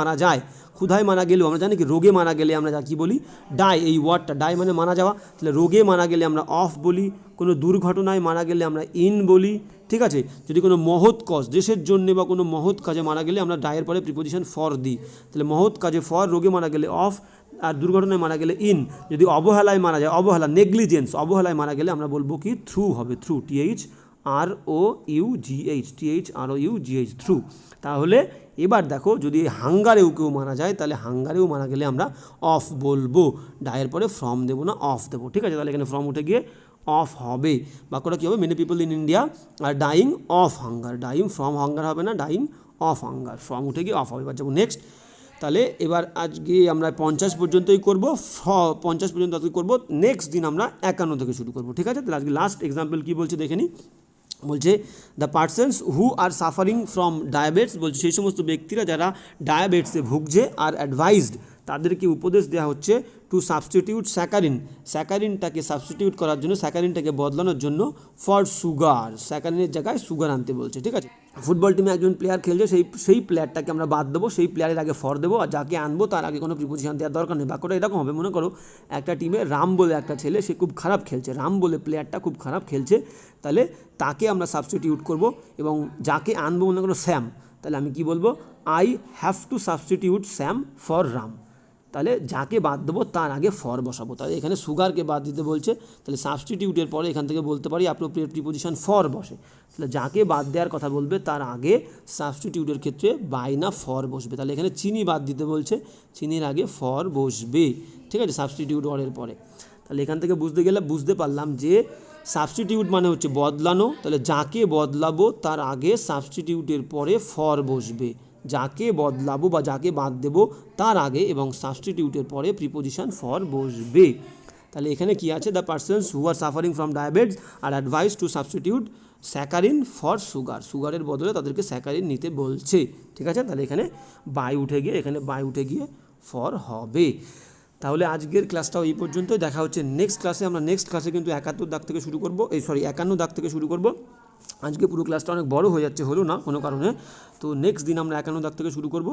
মারা গেলেও আমরা জানি কি রোগে মারা গেলে আমরা যা কী বলি, ডাই, এই ওয়ার্ডটা ডাই মানে মারা যাওয়া, তাহলে রোগে মারা গেলে আমরা অফ বলি, কোনো দুর্ঘটনায় মারা গেলে আমরা ইন বলি, ঠিক আছে। যদি কোনো মহৎ কজ, দেশের জন্য বা কোনো মহৎ কাজে মারা গেলে আমরা ডায়ের পরে প্রিপোজিশন ফর দিই, তাহলে মহৎ কাজে ফর, রোগে মারা গেলে অফ, আর দুর্ঘটনায় মারা গেলে ইন। যদি অবহেলায় মারা যায়, নেগলিজেন্স, অবহেলায় মারা গেলে আমরা বলবো কি থ্রু হবে, থ্রু, THROUGH, থ্রু। তাহলে এবার দেখো যদি হাঙ্গারেও কেউ মারা যায়, তাহলে হাঙ্গারেও মারা গেলে আমরা অফ বলবো, ডায়ের পরে ফ্রম দেবো না, অফ দেবো, ঠিক আছে। তাহলে এখানে ফ্রম উঠে গিয়ে অফ হবে। বাক্যটা কী হবে, many people in India are dying of hunger, dying from hunger হবে না, ডাইং অফ হাঙ্গার, ফ্রম উঠে গিয়ে অফ হবে। এবার যাবো নেক্সট, তাহলে এবার আজকে আমরা 50 পর্যন্তই করবো, 50 পর্যন্ত আজকে করবো, নেক্সট দিন আমরা 51 থেকে শুরু করবো, ঠিক আছে। তাহলে আজকে লাস্ট এক্সাম্পল কী বলছে দেখে নিই, বলছে the persons who are suffering from diabetes, বলছে সেই সমস্ত ব্যক্তিরা যারা ডায়াবেটিসে ভুগছে আর অ্যাডভাইসড, তাদেরকে উপদেশ দেওয়া হচ্ছে টু সাবস্টিটিউট স্যাকারিনটাকে সাবস্টিটিউট করার জন্য, স্যাকারিনটাকে বদলানোর জন্য ফর সুগার, স্যাকারিনের জায়গায় সুগার আনতে বলছে, ঠিক আছে। ফুটবল টিমে একজন প্লেয়ার খেলছে, সেই প্লেয়ারটাকে আমরা বাদ দেবো, সেই প্লেয়ারের আগে ফর দেবো, আর যাকে আনবো তার আগে কোনো প্রিপোজিশন দেওয়ার দরকার নেই। বাক্যটা এরকম হবে, মনে করো একটা টিমে রাম বলে একটা ছেলে, সে খুব খারাপ খেলছে, রাম বলে প্লেয়ারটা খুব খারাপ খেলছে, তাহলে তাকে আমরা সাবস্টিটিউট করব, এবং যাকে আনবো মনে করো স্যাম, তাহলে আমি কি বলবো, I have to substitute Sam for Ram, তাহলে যাকে বাদ দেবো তার আগে ফর বসাবো। তাহলে এখানে সুগারকে বাদ দিতে বলছে, তাহলে সাবস্টিটিউটের পরে এখান থেকে বলতে পারি অ্যাপ্রোপ্রিয়েট প্রিপোজিশন ফর বসে, তাহলে যাকে বাদ দেওয়ার কথা বলবে তার আগে সাবস্টিটিউটের ক্ষেত্রে বাই না ফর বসবে। তাহলে এখানে চিনি বাদ দিতে বলছে, চিনির আগে ফর বসবে, ঠিক আছে, সাবস্টিটিউট ওয়ার্ডের পরে। তাহলে এখান থেকে বুঝতে পারলাম যে সাবস্টিটিউট মানে হচ্ছে বদলানো, তাহলে যাকে বদলাবো তার আগে সাবস্টিটিউটের পরে ফর বসবে, যাকে বদলাবো বা যাকে বাদ দেবো তার আগে এবং সাবস্টিটিউটের পরে প্রিপোজিশন ফর বসবে। তাহলে এখানে কি আছে, the persons who are suffering from diabetes are advise to substitute saccharin for sugar, সুগারের বদলে তাদেরকে স্যাকারিন নিতে বলছে, ঠিক আছে। তাহলে এখানে বাই উঠে গিয়ে ফর হবে। তাহলে আজকের ক্লাসটাও এই পর্যন্তই, দেখা হচ্ছে নেক্সট ক্লাসে। আমরা নেক্সট ক্লাসে কিন্তু 71 দাগ থেকে শুরু করবো, 51 দাগ থেকে শুরু করবো। আজকে পুরো ক্লাসটা অনেক বড় হয়ে যাচ্ছে, হলো না কোনো কারণে, তো নেক্সট দিন আমরা 51 দাগ থেকে শুরু করব।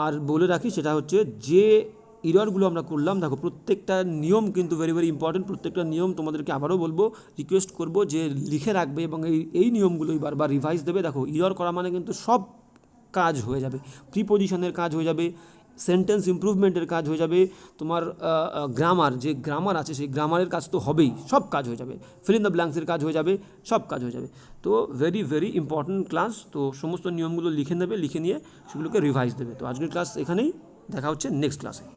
আর বলে রাখি সেটা হচ্ছে যে ইররগুলো আমরা করলাম, দেখো প্রত্যেকটা নিয়ম কিন্তু ভেরি ভেরি ইম্পর্টেন্ট, প্রত্যেকটা নিয়ম তোমাদেরকে আবারও বলবো, রিকোয়েস্ট করব যে লিখে রাখবে এবং এই নিয়মগুলোই বারবার রিভাইজ দেবে। দেখো ইরর করা মানে কিন্তু সব কাজ হয়ে যাবে, প্রিপোজিশনের কাজ হয়ে যাবে, সেন্টেন্স ইমপ্রুভমেন্টের কাজ হয়ে যাবে, তোমার গ্রামার, যে গ্রামার আছে সেই গ্রামারের কাজ তো হবেই, সব কাজ হয়ে যাবে, ফিল ইন দ্য ব্ল্যাঙ্কসের কাজ হয়ে যাবে, সব কাজ হয়ে যাবে। তো ভেরি ভেরি ইম্পর্ট্যান্ট ক্লাস, তো সমস্ত নিয়মগুলো লিখে নেবে, লিখে নিয়ে সেগুলোকে রিভাইজ দেবে। তো আজকের ক্লাস এখানেই, দেখা হচ্ছে নেক্সট ক্লাসে।